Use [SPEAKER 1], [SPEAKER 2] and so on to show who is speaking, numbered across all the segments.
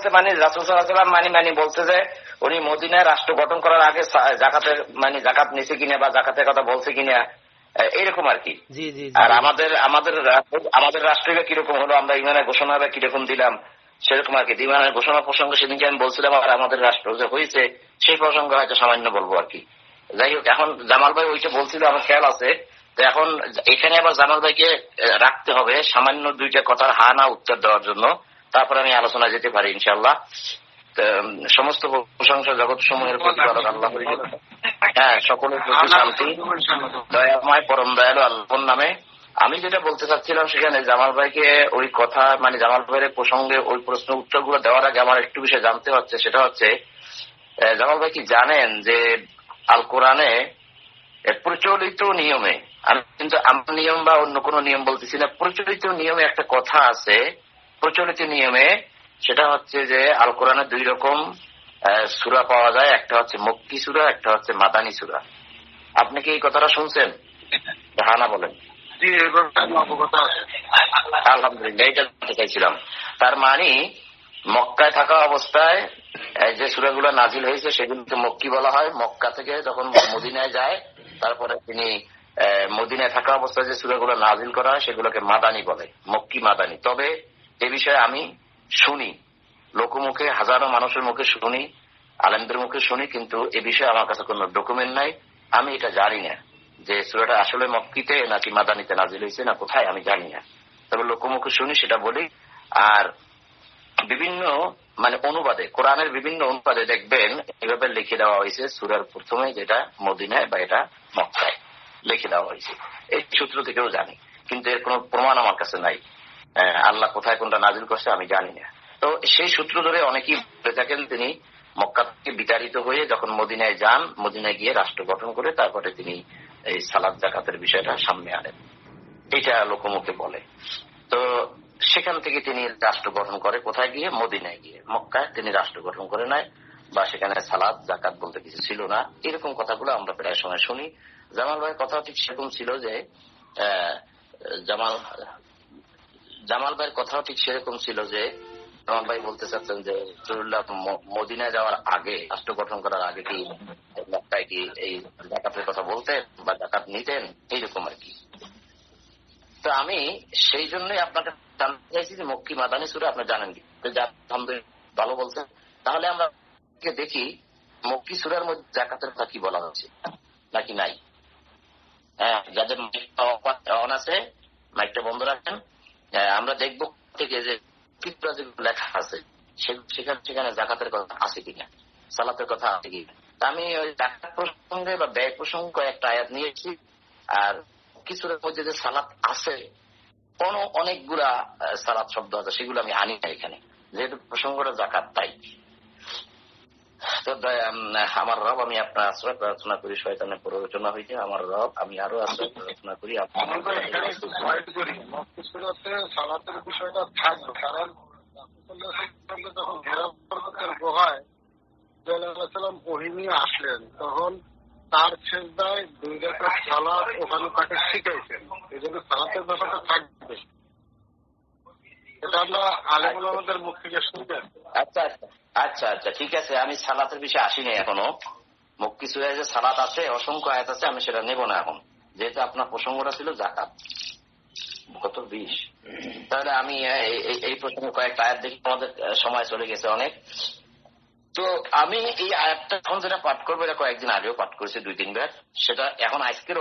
[SPEAKER 1] আছে, মানে রাসূল সাল্লাল্লাহু আলাইহি ওয়াসাল্লাম মানে বলছে যে উনি মদিনায় রাষ্ট্র গঠন করার আগে জাকাতের জাকাত নিছে কিনা বা জাকাতের কথা বলছে কিনা, এরকম আর কি। আর আমাদের রাষ্ট্রটা কিরকম হলো, আমরা ইমানের ঘোষণাটা কিরকম দিলাম সেরকম আর কি। ইমানের ঘোষণা প্রসঙ্গে সেদিনকে আমি বলছিলাম, আর আমাদের রাষ্ট্র যে হয়েছে সেই প্রসঙ্গে হয়তো সামান্য বলবো আর কি। যাই হোক, এখন জামাল ভাই ওইটা বলছিল, আমার খেয়াল আছে। তো এখন এখানে আবার জামাল ভাইকে রাখতে হবে সামান্য দুইটা কথার হা না উত্তর দেওয়ার জন্য, তারপরে আমি আলোচনা যেতে পারি ইনশাআল্লাহ। সমস্ত প্রশংসা জগৎ সমূহের প্রতিপালক আল্লাহ, হ্যাঁ, সকলের প্রতি শান্তি, দয়াময় পরম দয়ালু আল্লাহর নামে। আমি যেটা বলতে চাচ্ছিলাম, সেখানে জামাল ভাইকে ওই কথা জামাল ভাইয়ের প্রসঙ্গে ওই প্রশ্ন উত্তর গুলো দেওয়ার আগে আমার একটু বিষয় জানতে হচ্ছে। সেটা হচ্ছে, জামাল ভাই কি জানেন যে আল কোরআনে প্রচলিত নিয়মে, আমি কিন্তু আমার নিয়ম বা অন্য কোনো নিয়ম বলতেছি না, প্রচলিত নিয়মে একটা কথা আছে। প্রচলিত নিয়মে সেটা হচ্ছে যে আল কোরআনে দুই রকম সূরা পাওয়া যায়, একটা হচ্ছে মক্কি সূরা, একটা হচ্ছে মাদানী সূরা। আপনি কি এই কথাটা শুনছেন? হ্যাঁ না বলেন। আলহামদুলিল্লাহ, এটা জানতে চাইছিলাম। তার মানে মক্কায় থাকা অবস্থায় যে সূরাগুলো নাজিল হয়েছে সেগুলোকে মক্কি বলা হয়। মক্কা থেকে যখন মদিনায় যায়, তারপরে তিনি মদিনায় থাকা অবস্থায় যে সূরাগুলো নাজিল করা হয় সেগুলোকে মাদানী বলে, মক্কি মাদানী। তবে এ বিষয়ে আমি শুনি, লোকমুখে, হাজারো মানুষের মুখে শুনি, আলেমদের মুখে শুনি, কিন্তু এ বিষয়ে আমার কাছে কোনো ডকুমেন্ট নাই। আমি এটা জানি না যে সূরাটা আসলে মক্কিতে নাকি মাদানীতে নাজিল হয়েছে না কোথায়, আমি জানি না। তবে লোকমুখে শুনি, সেটা বলি। আর বিভিন্ন অনুবাদে, কোরআনের বিভিন্ন অনুবাদে দেখবেন এভাবে লিখে দেওয়া হয়েছে, সূরার প্রথমে যেটা মদিনায় বা এটা মক্কায় লিখে দেওয়া হয়েছে। এই সূত্র থেকেও জানি, কিন্তু এর কোনো প্রমাণ আমার কাছে নাই। আল্লাহ কোথায় কোনটা নাজিল করছে আমি জানি না। তো সেই সূত্র ধরে অনেকেই বলে থাকেন তিনি মক্কা থেকে বিতাড়িত হয়ে যখন মদিনায় যান, মদিনায় গিয়ে রাষ্ট্র গঠন করে তারপরে তিনি এই সালাত জাকাতের বিষয়টা সামনে আনেন, এটা লোকমুখে বলে। তো সেখান থেকে তিনি রাষ্ট্র গঠন করে কোথায় গিয়ে? মদিনায় গিয়ে। মক্কায় তিনি রাষ্ট্র গঠন করে নাই, বা সেখানে সালাত জাকাত বলতে কিছু ছিল না, এরকম কথাগুলো আমরা প্রায় সময় শুনি। জামাল ভাইয়ের কথা ঠিক সেরকম ছিল যে জামাল ভাইয়ের কথাও ঠিক সেরকম ছিল যে জামাল ভাই বলতে চাচ্ছেন যে রাসূলুল্লাহ মদিনায় যাওয়ার আগে, রাষ্ট্র গঠন করার আগে কি মক্কায় কি এই জাকাতের কথা বলতেন বা জাকাত নিতেন, এইরকম আর কি। তো আমি সেই জন্যই আপনাকে জানতে চাইছি যে মক্কি মাদানী সূরা আপনি জানেন কি? ভালো বলছেন। তাহলে আমরা দেখি মক্কি সূরার মধ্যে জাকাতের কথা কি বলা হচ্ছে নাকি নাই। হ্যাঁ, যাদের অন আছে মাইকটা বন্ধ রাখেন। আমরা দেখবো থেকে যে লেখা আছে সেখানে জাকাতের কথা আছে কিনা, সালাতের কথা আছে কিনা। আমি ওই জাকাত প্রসঙ্গে বা ব্যয় প্রসঙ্গে একটা আয়াত নিয়েছি। আর কিছুর মধ্যে যে সালাত আছে, অনেকগুলা সালাত শব্দ আছে, সেগুলো আমি আনি না এখানে, যেহেতু প্রসঙ্গটা জাকাত। তাই তো আমার রব, আমি আপনার আশ্রয় প্রার্থনা করি শয়তানের প্ররোচনা হইতে। আমার রব, আমি আরো আশ্রয় প্রার্থনা করি
[SPEAKER 2] সালাতের বিষয়টা থাকবে, কারণ যখন ঘেরাও গুহায় ওহী নিয়ে আসলেন, তখন তার সেজদায় 2 রাকাত সালাত ওখানে তাকে শিখাইছেন। এই জন্য সালাতের ব্যাপারটা থাকবে, এটা আমরা আলেম ওলামাদের মুখ থেকে শুনবেন।
[SPEAKER 1] আচ্ছা আচ্ছা আচ্ছা, ঠিক আছে। আমি সালাতের বিষয়ে আসিনি এখনো। মক্কি সূরায় যে সালাত আছে, অসংখ্য আয়াত আছে, আমি সেটা নেব না এখন, যেহেতু আপনার প্রসঙ্গটা ছিল জাকাত। কত 20। তাহলে আমি এই প্রসঙ্গে কয়েকটা আয়াত দেখি, আমাদের সময় চলে গেছে অনেক। তো আমি এই আয়াতটা এখন যেটা পাঠ করবো, এটা কয়েকদিন আগেও পাঠ করেছি 2-3 বার। সেটা এখন আজকের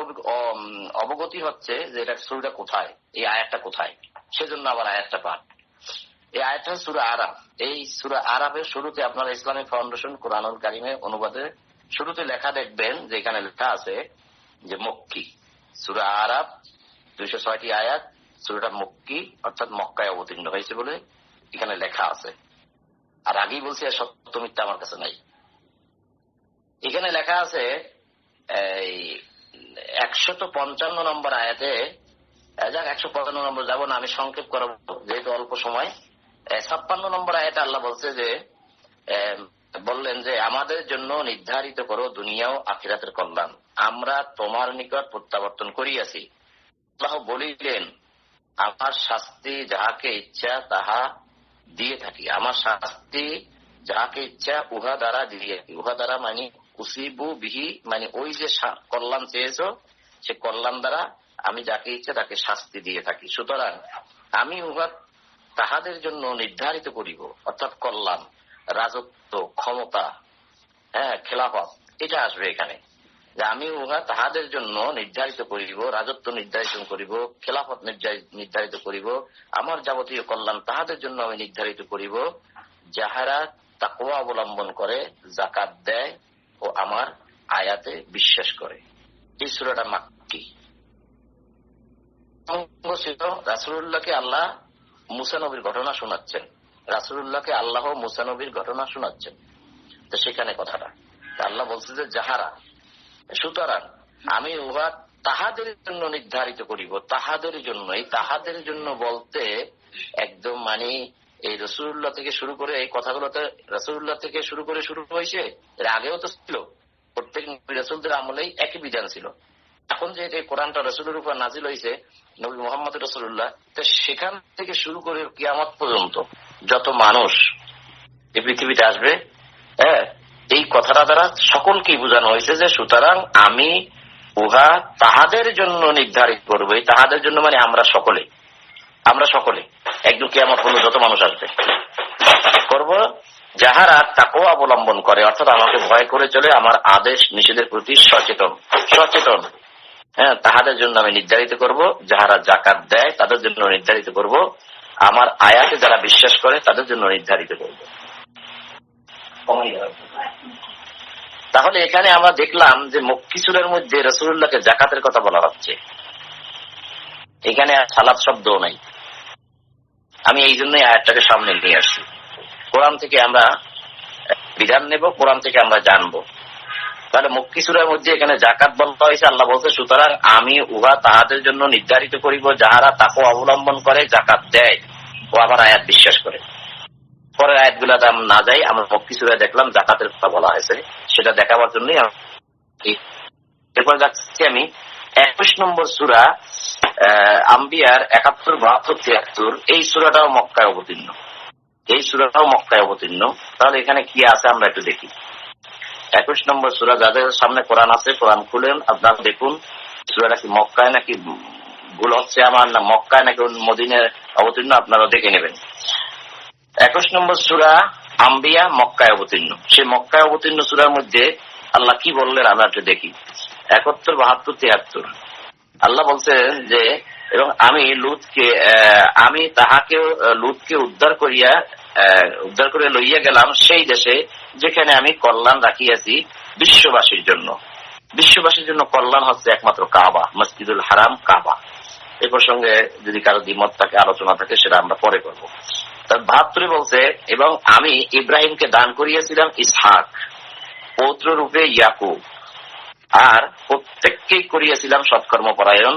[SPEAKER 1] অবগতি হচ্ছে যে এটা সূরাটা কোথায়, এই আয়াতটা কোথায়, সেজন্য আবার আয়াতটা পাঠ। এই আয়াতটা সূরা আরাফ। এই সূরা আরাফের শুরুতে আপনারা ইসলামিক ফাউন্ডেশন কোরআনুল কারীমে অনুবাদে শুরুতে লেখা দেখবেন যে এখানে লেখা আছে যে মক্কি। সূরা আরাফ 206টি আয়াত, সূরাটা মক্কি, অর্থাৎ মক্কায় অবতীর্ণ হয়েছে বলে এখানে লেখা আছে। আর আগেই বলছি, সত্য মিথ্যা আমার কাছে নাই। এখানে লেখা আছে 155 নম্বর আয়াতে, 155 নম্বর যাব না, আমি সংক্ষেপ করব যেহেতু অল্প সময়। 56 নম্বর আয়াতে আল্লাহ বলছে যে, বললেন যে আমাদের জন্য নির্ধারিত করো দুনিয়া ও আখিরাতের কল্যাণ, আমরা তোমার নিকট প্রত্যাবর্তন করিয়াছি। আল্লাহ বলিলেন, আমার শাস্তি যাহাকে ইচ্ছা তাহা দিয়ে থাকি, আমার শাস্তি যাকে ইচ্ছা উহা দ্বারা দিয়ে থাকি। উহা দ্বারা মানে উসিবু বিহি, মানে ওই যে কল্যাণ চেয়েছ সে কল্যাণ দ্বারা আমি যাকে ইচ্ছা তাকে শাস্তি দিয়ে থাকি। সুতরাং আমি উহা তাহাদের জন্য নির্ধারিত করিব, অর্থাৎ কল্যাণ, রাজত্ব, ক্ষমতা, খেলাফত, এটা আসবে এখানে, যে আমি উহা তাহাদের জন্য নির্ধারিত করিব, রাজত্ব নির্ধারিত করিব, খেলাফত নির্ধারিত করিব, আমার যাবতীয় কল্যাণ তাহাদের জন্য আমি নির্ধারিত করিব, যাহারা তাকওয়া অবলম্বন করে, যাকাত দেয় ও আমার আয়াতে বিশ্বাস করে। এই সূরাটা মাক্কি। রাসূলুল্লাহকে আল্লাহ মুসা নবীর ঘটনা শোনাচ্ছেন, রাসূলুল্লাহকে আল্লাহ মুসা নবীর ঘটনা শোনাচ্ছেন। তো সেখানে কথাটা আল্লাহ বলছে যে যাহারা, সুতরাং আমি উহা তাহাদের জন্য নির্ধারিত করিব। তাহাদের জন্য, এই তাহাদের জন্য বলতে একদম মানে এই রাসূলুল্লাহ থেকে শুরু করে এই কথাগুলোতে রাসূলুল্লাহ থেকে শুরু করে শুরু হয়েছে, এর আগেও তো ছিল, প্রত্যেক নবী রাসূলদের আমলেই একই বিধান ছিল। এখন যে কোরআনটা রাসূলের উপর নাজিল হয়েছে, নবী মুহাম্মদ রাসূলুল্লাহ, তো সেখান থেকে শুরু করে কিয়ামত পর্যন্ত যত মানুষ এই পৃথিবীতে আসবে, এই কথাটা দ্বারা সকলকেই বোঝানো হয়েছে যে সুতরাং আমি উহা তাহাদের জন্য নির্ধারিত করবো। এই তাহাদের জন্য মানে আমরা সকলে একদম কিয়ামত পর্যন্ত যত মানুষ আসবে করব, যাহারা তাকওয়া অবলম্বন করে, অর্থাৎ আমাকে ভয় করে চলে, আমার আদেশ নিষেধের প্রতি সচেতন, তাহাদের জন্য আমি নির্ধারিত করব। যাহারা যাকাত দেয় তাদের জন্য নির্ধারিত করব, আমার আয়াতে যারা বিশ্বাস করে তাদের জন্য নির্ধারিত করব। তাহলে এখানে আমরা দেখলাম যে মক্কি সূরার মধ্যে রাসূলুল্লাহকে যাকাতের কথা বলা হচ্ছে, এখানে সালাত শব্দও নাই। আমি এই জন্যই আয়াতটাকে সামনে নিয়ে আসছি। কোরআন থেকে আমরা বিধান নেব, কোরআন থেকে আমরা জানবো। তাহলে মক্কি সূরার মধ্যে এখানে যাকাত বলা হয়েছে, আল্লাহ বলছে সুতরাং আমি উহা তাহাদের জন্য নির্ধারিত করিব যাহারা তাকওয়া অবলম্বন করে, যাকাত দেয় ও আমার আয়াত বিশ্বাস করে। পরের আয়াতগুলাতে আমরা না যাই, আমরা মক্কি সূরায় দেখলাম যাকাতের কথা বলা হয়েছে, সেটা দেখাবার জন্যই এরপর যাচ্ছি আমি 21 নম্বর সূরা আম্বিয়ার 71, 72, 73। এই সূরাটাও মক্কায় অবতীর্ণ। তাহলে এখানে কি আছে আমরা একটু দেখি। 21 নম্বর সূরা, যাদের সামনে কোরআন আছে কোরআন খুলেন, আপনারা দেখুন সূরাটা কি মক্কায় নাকি ভুল হচ্ছে আমার, না মক্কায় নাকি মদিনায় অবতীর্ণ, আপনারা দেখে নেবেন। 21 নম্বর সূরা আম্বিয়া মক্কায় অবতীর্ণ। সেই মক্কায় অবতীর্ণ সূরার মধ্যে আল্লাহ কি বললেন আমরা একটু দেখি। 71, 72, 73 আল্লাহ বলছেন যে এবং আমি লুতকে উদ্ধার করে লইয়া গেলাম সেই দেশে যেখানে আমি কল্যাণ রাখিয়াছি বিশ্ববাসীর জন্য। বিশ্ববাসীর জন্য কল্যাণ হচ্ছে একমাত্র কাবা, মসজিদুল হারাম কাবা। এই প্রসঙ্গে যদি কারো দ্বিমত থাকে, আলোচনা থাকে, সেটা আমরা পরে করবো। তার 72 বলছে এবং আমি ইব্রাহিমকে দান করিয়াছিলাম ইসহাক, পৌত্র রূপে ইয়াকুব, আর প্রত্যেককেই করিয়াছিলাম সৎকর্মপরায়ণ,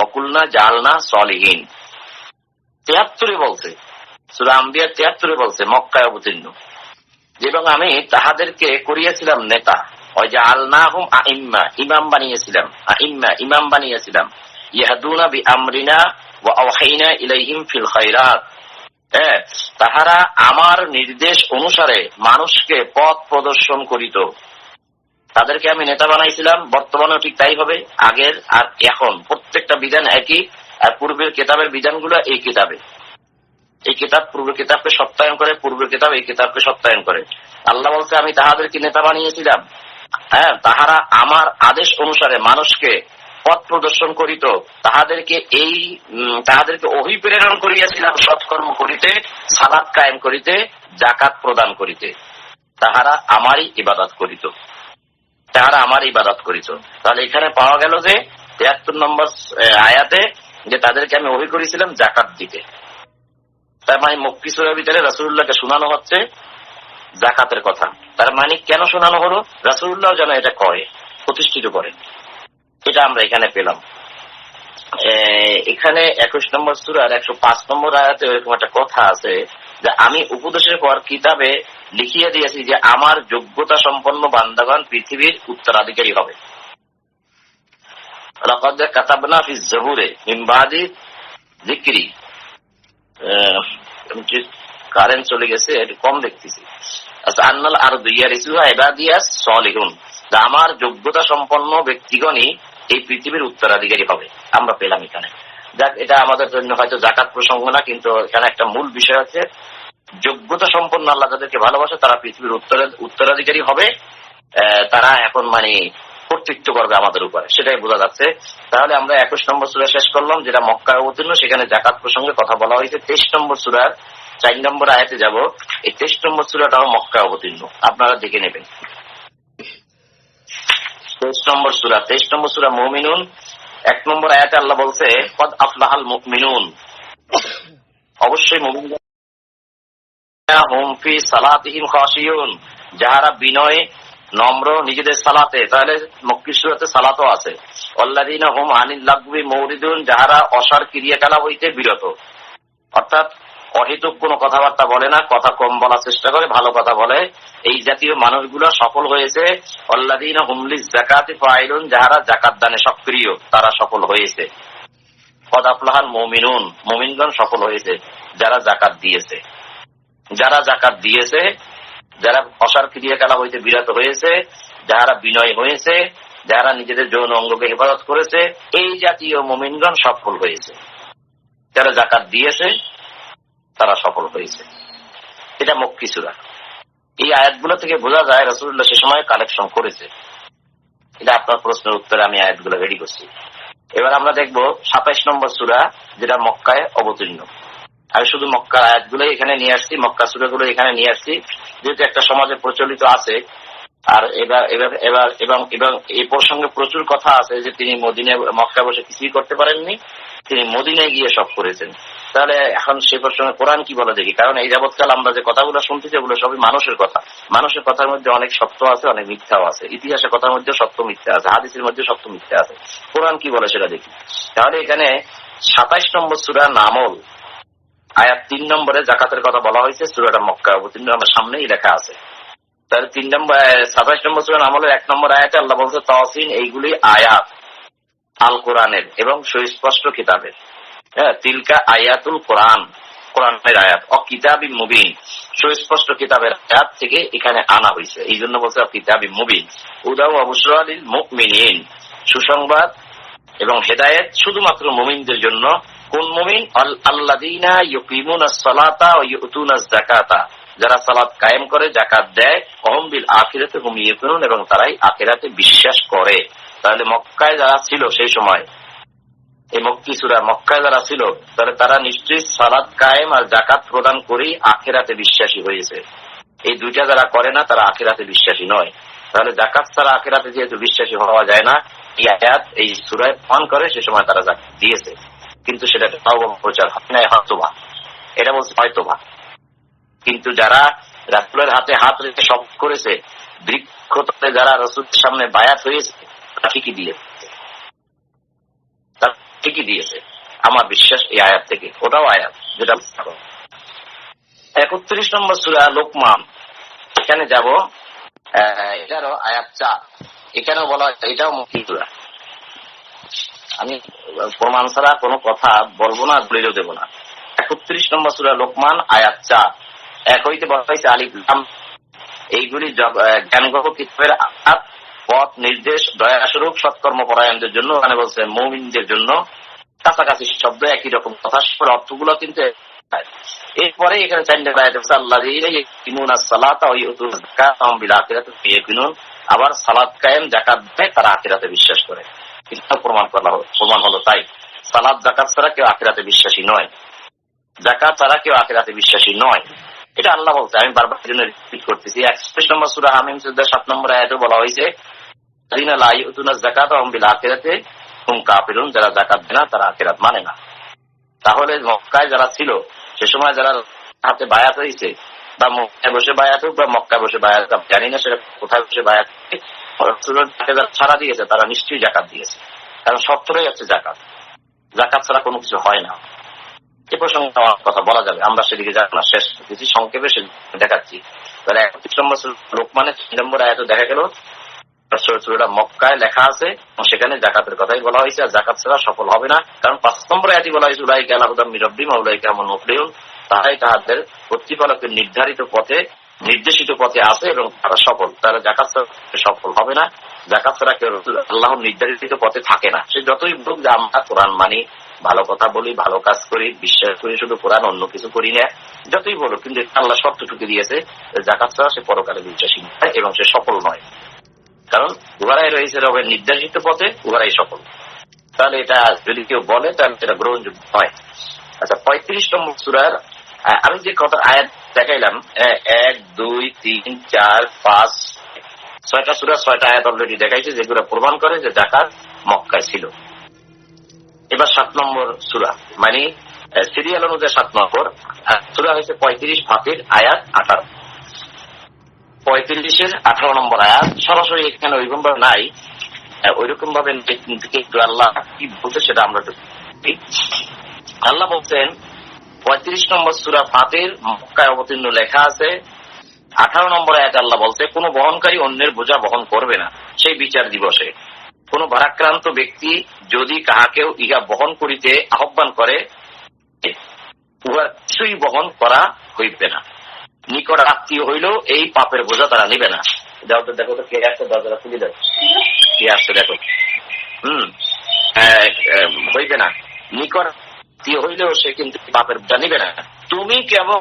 [SPEAKER 1] অকুলনা জালনা সলিহীন। 73 বলছে, সূরা আম্বিয়া 73 বলছে মক্কায় অবতীর্ণ, এবং আমি তাহাদেরকে করিয়াছিলাম নেতা, ওই যে আলনাহুম আইম্মা, ইমাম বানিয়েছিলাম, ইয়াহদুনা বিআমরিনা ওয়া আওহাইনা ইলাইহিম ফিল খায়রাত, তাহারা আমার নির্দেশ অনুসারে মানুষকে পথ প্রদর্শন করিত। তাদেরকে আমি নেতা বানাইছিলাম, বর্তমানেও ঠিক তাই হবে, আগের আর এখন প্রত্যেকটা বিধান একই, আর পূর্বের কিতাবের বিধানগুলো এই কিতাবে। এই কিতাব পূর্বের কিতাবকে সত্যায়ন করে, পূর্বের কিতাব এই কিতাবকে সত্যায়ন করে। আল্লাহ বলছে আমি তাহাদেরকে নেতা বানিয়েছিলাম, তাহারা আমার আদেশ অনুসারে মানুষকে পথ প্রদর্শন করিত, তাহাদেরকে ওহী প্রেরণ করিয়াছিলাম সৎকর্ম করিতে, সালাত কায়েম করিতে, যাকাত প্রদান করিতে, তাহারা আমারই ইবাদত করিত। তাহলে এখানে পাওয়া গেল যে 73 নম্বর আয়াতে যে তাদেরকে আমি ওহী করেছিলাম যাকাত দিতে। তার মানে মক্কি সূরার ভিতরে রাসূলুল্লাহকে শোনানো হচ্ছে যাকাতের কথা। তার মানে কেন শোনানো হলো? রাসূলুল্লাহ যেন এটা করে, প্রতিষ্ঠিত করে। এটা আমরা এখানে পেলাম। এখানে 21 নম্বর সূরার 105 নম্বর আয়াতে এরকম একটা কথা আছে যে আমি উপদেশের পর কিতাবে লিখিয়ে দিয়েছি যে আমার যোগ্যতা সম্পন্ন বান্দাগণ পৃথিবীর উত্তরাধিকারী হবে। লাকাদ কাতাবনা ফিজ জাবুরে মিন বাদি যিকরি, কারেন্ট চলে গেছে, একটু কম দেখতেছি। আচ্ছা, আন্নাল আর দুইয়া রিসুহা ইবাদিয়াস সলিহুন, আমার যোগ্যতা সম্পন্ন ব্যক্তিগণই এই পৃথিবীর উত্তরাধিকারী হবে। আমরা পেলাম এখানে। যাক, এটা আমাদের জন্য হয়তো জাকাত প্রসঙ্গ না, কিন্তু এখানে একটা মূল বিষয় আছে, যোগ্যতা সম্পন্ন আল্লাহ যাদেরকে ভালোবাসে তারা পৃথিবীর উত্তরাধিকারী হবে। তারা এখন মানে কর্তৃত্ব করবে আমাদের উপরে, সেটাই বোঝা যাচ্ছে। তাহলে আমরা 21 নম্বর সূরা শেষ করলাম, যেটা মক্কায় অবতীর্ণ, সেখানে জাকাত প্রসঙ্গে কথা বলা হয়েছে। 23 নম্বর সূরার 4 নম্বর আয়াতে যাব। এই 23 নম্বর সূরাটাও মক্কায় অবতীর্ণ, আপনারা দেখে নেবেন। 23 নম্বর সূরা মুমিনুন, 1 নম্বর আয়াতে আল্লাহ বলছে কদ আফলাহাল মুমিনুন, অবশ্যই মুমিনরা হুম ফি সালাতিহিম খাশিয়ুন, যারা বিনয় নম্র নিজেদের সালাতে, তাহলে মক্কি সূরাতে সালাতও আছে। আল্লাযীনা হুম আনিল লাগবি মুরিদুন, যারা অসার ক্রিয়াকলাপ হইতে বিরত, অর্থাৎ অহেতুক কোনো কথাবার্তা বলে না, কথা কম বলার চেষ্টা করে, ভালো কথা বলে, এই জাতীয় মানুষগুলো সফল হয়েছে। আল্লাযীনা হুম লিয-যাকাতি ফাইলুন, যারা যাকাত দানে সক্রিয়, তারা সফল হয়েছে। কদ আফলাহাল মুমিনুন, মুমিনগণ সফল হয়েছে যারা যাকাত দিয়েছে। যারা যাকাত দিয়েছে, যারা অসার ক্রিয়াকলাপ হইতে বিরত হয়েছে, যারা বিনয় হয়েছে, যারা নিজেদের যৌন অঙ্গকে হেফাজত করেছে, এই জাতীয় মুমিনগণ সফল হয়েছে। যারা যাকাত দিয়েছে তারা সফল হয়েছে। এটা মক্কি সূরা। এই আয়াতগুলো থেকে বোঝা যায় রাসূলুল্লাহ সে সময় কালেকশন করেছে। এটা আপনার প্রশ্নের উত্তরে আমি আয়াতগুলো রেডি করছি। এবার আমরা দেখব 27 নম্বর সূরা, যেটা মক্কায় অবতীর্ণ। আমি শুধু মক্কার আয়াতগুলো এখানে নিয়ে আসছি, মক্কা সূরাগুলো এখানে নিয়ে আসছি, যেহেতু একটা সমাজে প্রচলিত আছে। আর এবং এই প্রসঙ্গে প্রচুর কথা আছে যে তিনি মদিনায় মক্কা বসে কিছুই করতে পারেননি, তিনি মদিনায় গিয়ে সব করেছেন। তাহলে এখন সে প্রসঙ্গে কোরআন কি বলে দেখি। কারণ এই যাবৎকাল আমরা যে কথাগুলো শুনতেছি ওগুলো সবই মানুষের কথা। মানুষের কথার মধ্যে অনেক সত্য আছে, অনেক মিথ্যাও আছে। ইতিহাসের কথার মধ্যে সত্য মিথ্যা আছে, হাদিসের মধ্যে সত্য মিথ্যা আছে। কোরআন কি বলে সেটা দেখি। তাহলে এখানে 27 নম্বর সূরা নামল আয়াত 3 নম্বরে জাকাতের কথা বলা হয়েছে। সূরাটা মক্কা অবতীর্ণ, আমার সামনেই লেখা আছে। তাহলে 27 নম্বর সূরা নামলের 1 নম্বর আয়াতে আল্লাহ বলছে তাওসিন, এইগুলি আয়াত আল কোরআনের এবং সুস্পষ্ট কিতাবের। হ্যাঁ, তিলকা আয়াতুল কোরআন, কোরআনের আয়াত। ও কিতাবি মুবিন, সুস্পষ্ট কিতাবের আয়াত থেকে এখানে আনা হয়েছে, এই জন্য বলছে কিতাবি মুবিন। উদা ওয়া বুশরা লিল মুমিনিন, সুসংবাদ এবং হেদায়েত শুধুমাত্র মুমিনদের জন্য। কোন মুমিন? আল্লাযীনা ইউকিমুনাস সালাতা ওয়া ইউতুনাজ যাকাতা, যারা সালাত কায়েম করে, যাকাত দেয়। ওহুম বিল আখিরাতি হুম ইউকিনুন, এবং তারাই আখিরাতে বিশ্বাস করে। তাহলে মক্কায় যারা ছিল সেই সময়, এই মক্কি সূরা মক্কায় যারা ছিল, তাহলে তারা নিশ্চয়ই সালাত কায়েম আর যাকাত প্রদান করেই আখিরাতে বিশ্বাসী হয়েছে। এই দুইটা যারা করে না তারা আখিরাতে বিশ্বাসী নয়। তাহলে যাকাত ছাড়া আখিরাতে যেহেতু বিশ্বাসী হওয়া যায় না, এই আয়াত এই সূরায় প্রমাণ করে সে সময় তারা যাকাত দিয়েছে, কিন্তু সেটা প্রচার হয় না, হয়তোবা এটা বলছে হয়তোবা। কিন্তু যারা রাসূলের হাতে হাত রেখে সব করেছে, বৃক্ষতে যারা রাসূলের সামনে বায়াত হয়েছে, তারা ঠিকই দিয়েছে। আমার বিশ্বাস এই আয়াত থেকে। ওটাও আয়াত, যেটা 31 নম্বর সূরা লোকমান, এখানে যাব। এটারও আয়াত 4, এখানেও বলা হয়, এটাও মক্কি সূরা। আমি প্রমাণ ছাড়া কোনো কথা বলবো না, দলিলও দেব না। 31 নম্বর সূরা লোকমান আয়াত 4, এক হইতে বলা হয়েছে আলিফ লাম, এইগুলি জ্ঞানগত কিতাবের আয়াত, পথ নির্দেশ, দয়াস্বরূপ সৎকর্মপরায়ণদের জন্য। মানে বলছে মুমিনদের জন্য, কাছাকাছি শব্দ, একই রকম কথা, অর্থগুলো কিন্তু। এরপরে এখানে 4 নম্বর আয়াতে বলছে আল্লাযীনা ইউকিমুনাস সালাতা ওয়া ইউতুনাজ যাকাতা ওয়া হুম বিল আখিরাতি হুম ইউকিনুন, আবার সালাত কায়েম, যাকাত দেয়, তারা আখিরাতে বিশ্বাস করে। কিন্তু প্রমাণ হলো তাই, সালাত যাকাত ছাড়া কেউ আখিরাতে বিশ্বাসী নয়, যাকাত ছাড়া কেউ আখিরাতে বিশ্বাসী নয়। এটা আল্লাহ বলছে, আমি বারবার জন্য রিপিট করতেছি। 31 নম্বর সূরা হামিম 7 নম্বর আয়াতে বলা হয়েছে আল্লাযীনা লা ইউতুনাজ যাকাতা ওয়া হুম বিল আখিরাতি হুম কাফিরুন, যারা যাকাত দেয় না তারা আখিরাত মানে না। তাহলে মক্কায় যারা ছিল সে সময়, যারা হাতে বায়াত হয়েছে, বা মক্কায় বসে বায়াত হোক বা মক্কায় বসে বায়াত, জানি না সেটা কোথায় বসে বায়াত, যারা ছাড়া দিয়েছে তারা নিশ্চয়ই যাকাত দিয়েছে। কারণ শর্তটাই হচ্ছে যাকাত, যাকাত ছাড়া কোনো কিছু হয় না। এ প্রসঙ্গে আমার কথা বলা যাবে, আমরা সেদিকে যাব না, শেষ কিছু সংক্ষেপে সে দেখাচ্ছি। তাহলে 31 নম্বর লোকমানের 3 নম্বর আয়াতে দেখা গেল সূরাটা মক্কায় লেখা আছে, সেখানে যাকাতের কথাই বলা হয়েছে। আর যাকাত ছাড়া সফল হবে না, কারণ 5 নম্বর আয়াতে বলা হয়েছে উলাইকা আলা হুদাম মির রাব্বিহিম ওয়া উলাইকা হুমুল মুফলিহুন, তারাই তাহাদের প্রতিপালকের নির্ধারিত পথে নির্দেশিত পথে আছে এবং তারা সফল। তারা জাকাত ছাড়া সফল হবে না। জাকাত ছাড়া কেউ আল্লাহর নির্ধারিত পথে থাকে না। সে যতই বলুক যে আমরা কোরআন মানি, ভালো কথা বলি, ভালো কাজ করি, বিশ্বাস করি শুধু কোরআন, অন্য কিছু করি না, যতই বলুক, কিন্তু আল্লাহ শর্তটুকু দিয়েছে জাকাত ছাড়া সে পরকালে বিশ্বাসী নয় এবং সে সফল নয়। কারণ উহারাই রয়েছে রবের নির্ধারিত পথে, উহারাই সফল। তাহলে এটা যদি কেউ বলে তাহলে এটা গ্রহণযোগ্য হয়। আচ্ছা, 35 নম্বর সূরার আমি যে কথা আয়াত দেখাইলাম 1, 2, 3, 4, 5, 6টা সূরা 6টা আয়াত অলরেডি দেখাইছে যেগুলো প্রমাণ করে যে জাকাত মক্কায় ছিল। এবার 7 নম্বর সূরা, মানে সিরিয়াল অনুযায়ী 7 নম্বর সূরা হয়েছে 35 ফাতির আয়াত 18। 35-এর 18 নম্বর আয়াত সরাসরি এখানে ওইরকম ভাবে নাই, ওইরকম ভাবে একটু আল্লাহ কি বলছে সেটা আমরা আল্লাহ বলছেন 35 নম্বর সূরা ফাতির মক্কায় অবতীর্ণ লেখা আছে। 18 নম্বর আয়াতে আল্লাহ বলছে, কোন বহনকারী অন্যের বোঝা বহন করবে না সেই বিচার দিবসে। কোন ভারাক্রান্ত ব্যক্তি যদি কাহাকেও ইহা বহন করিতে আহ্বান করে, উহার কিছুই বহন করা হইবে না। নিকট আত্মীয় হইলেও এই পাপের বোঝা তারা নিবে না। যাও তো দেখো তো কে আসছে, দরজাটা খুলে দাও, কে আসছে দেখো। হইবে না, নিকট আত্মীয় হইলেও সে কিন্তু পাপের বোঝা নিবে না। তুমি কেবল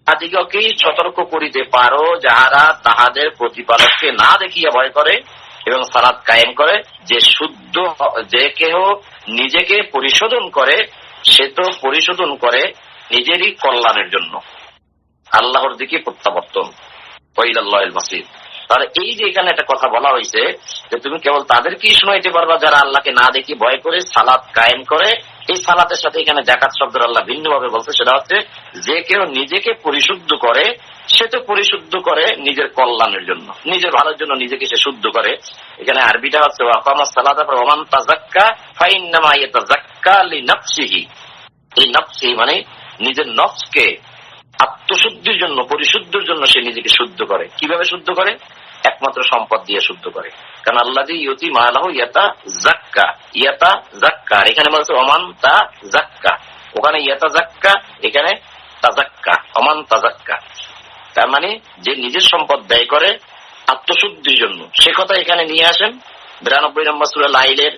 [SPEAKER 1] তাদিগকেই সতর্ক করিতে পারো যাহারা তাহাদের প্রতিপালককে না দেখিয়া ভয় করে এবং সালাত কায়েম করে। যে কেহ নিজেকে পরিশোধন করে সে তো পরিশোধন করে নিজেরই কল্যাণের জন্য, আল্লাহর দিকে প্রত্যাবর্তন, ওয়াইলাল্লাহিল মাসির। তাহলে এই যে এখানে একটা কথা বলা হয়েছে যে তুমি কেবল তাদেরকেই শুনাইতে পারবা যারা আল্লাহকে না দেখি ভয় করে সালাত কায়েম করে। এই সালাতের সাথে এখানে জাকাত শব্দের আল্লাহ ভিন্নভাবে বলছে, সেটা হচ্ছে যে কেউ নিজেকে পরিশুদ্ধ করে সে তো পরিশুদ্ধ করে নিজের কল্যাণের জন্য, নিজের ভালোর জন্য নিজেকে সে শুদ্ধ করে। এখানে আরবিটা হচ্ছে ওয়াকামাস সালাতা ওয়ামান তাযাক্কা ফাইন্নামা ইয়াতাযাক্কা লিনাফসিহি। এই নফসি মানে নিজের নফসকে আত্মশুদ্ধির জন্য, পরিশুদ্ধের জন্য সে নিজেকে শুদ্ধ করে। কিভাবে শুদ্ধ করে? একমাত্র সম্পদ দিয়ে শুদ্ধ করে। কারণ আল্লাযী ইউতি মালাহু ইয়াতাযাক্কা, ইয়াতাযাক্কা এখানে বলছে ওমান তাযাক্কা, ওখানে ইয়াতাযাক্কা, এখানে তাযাক্কা, ওমান তাযাক্কা। তার মানে যে নিজের সম্পদ ব্যয় করে আত্মশুদ্ধির জন্য, সে কথা এখানে নিয়ে আসেন। 92 নম্বর সূরা লাইলের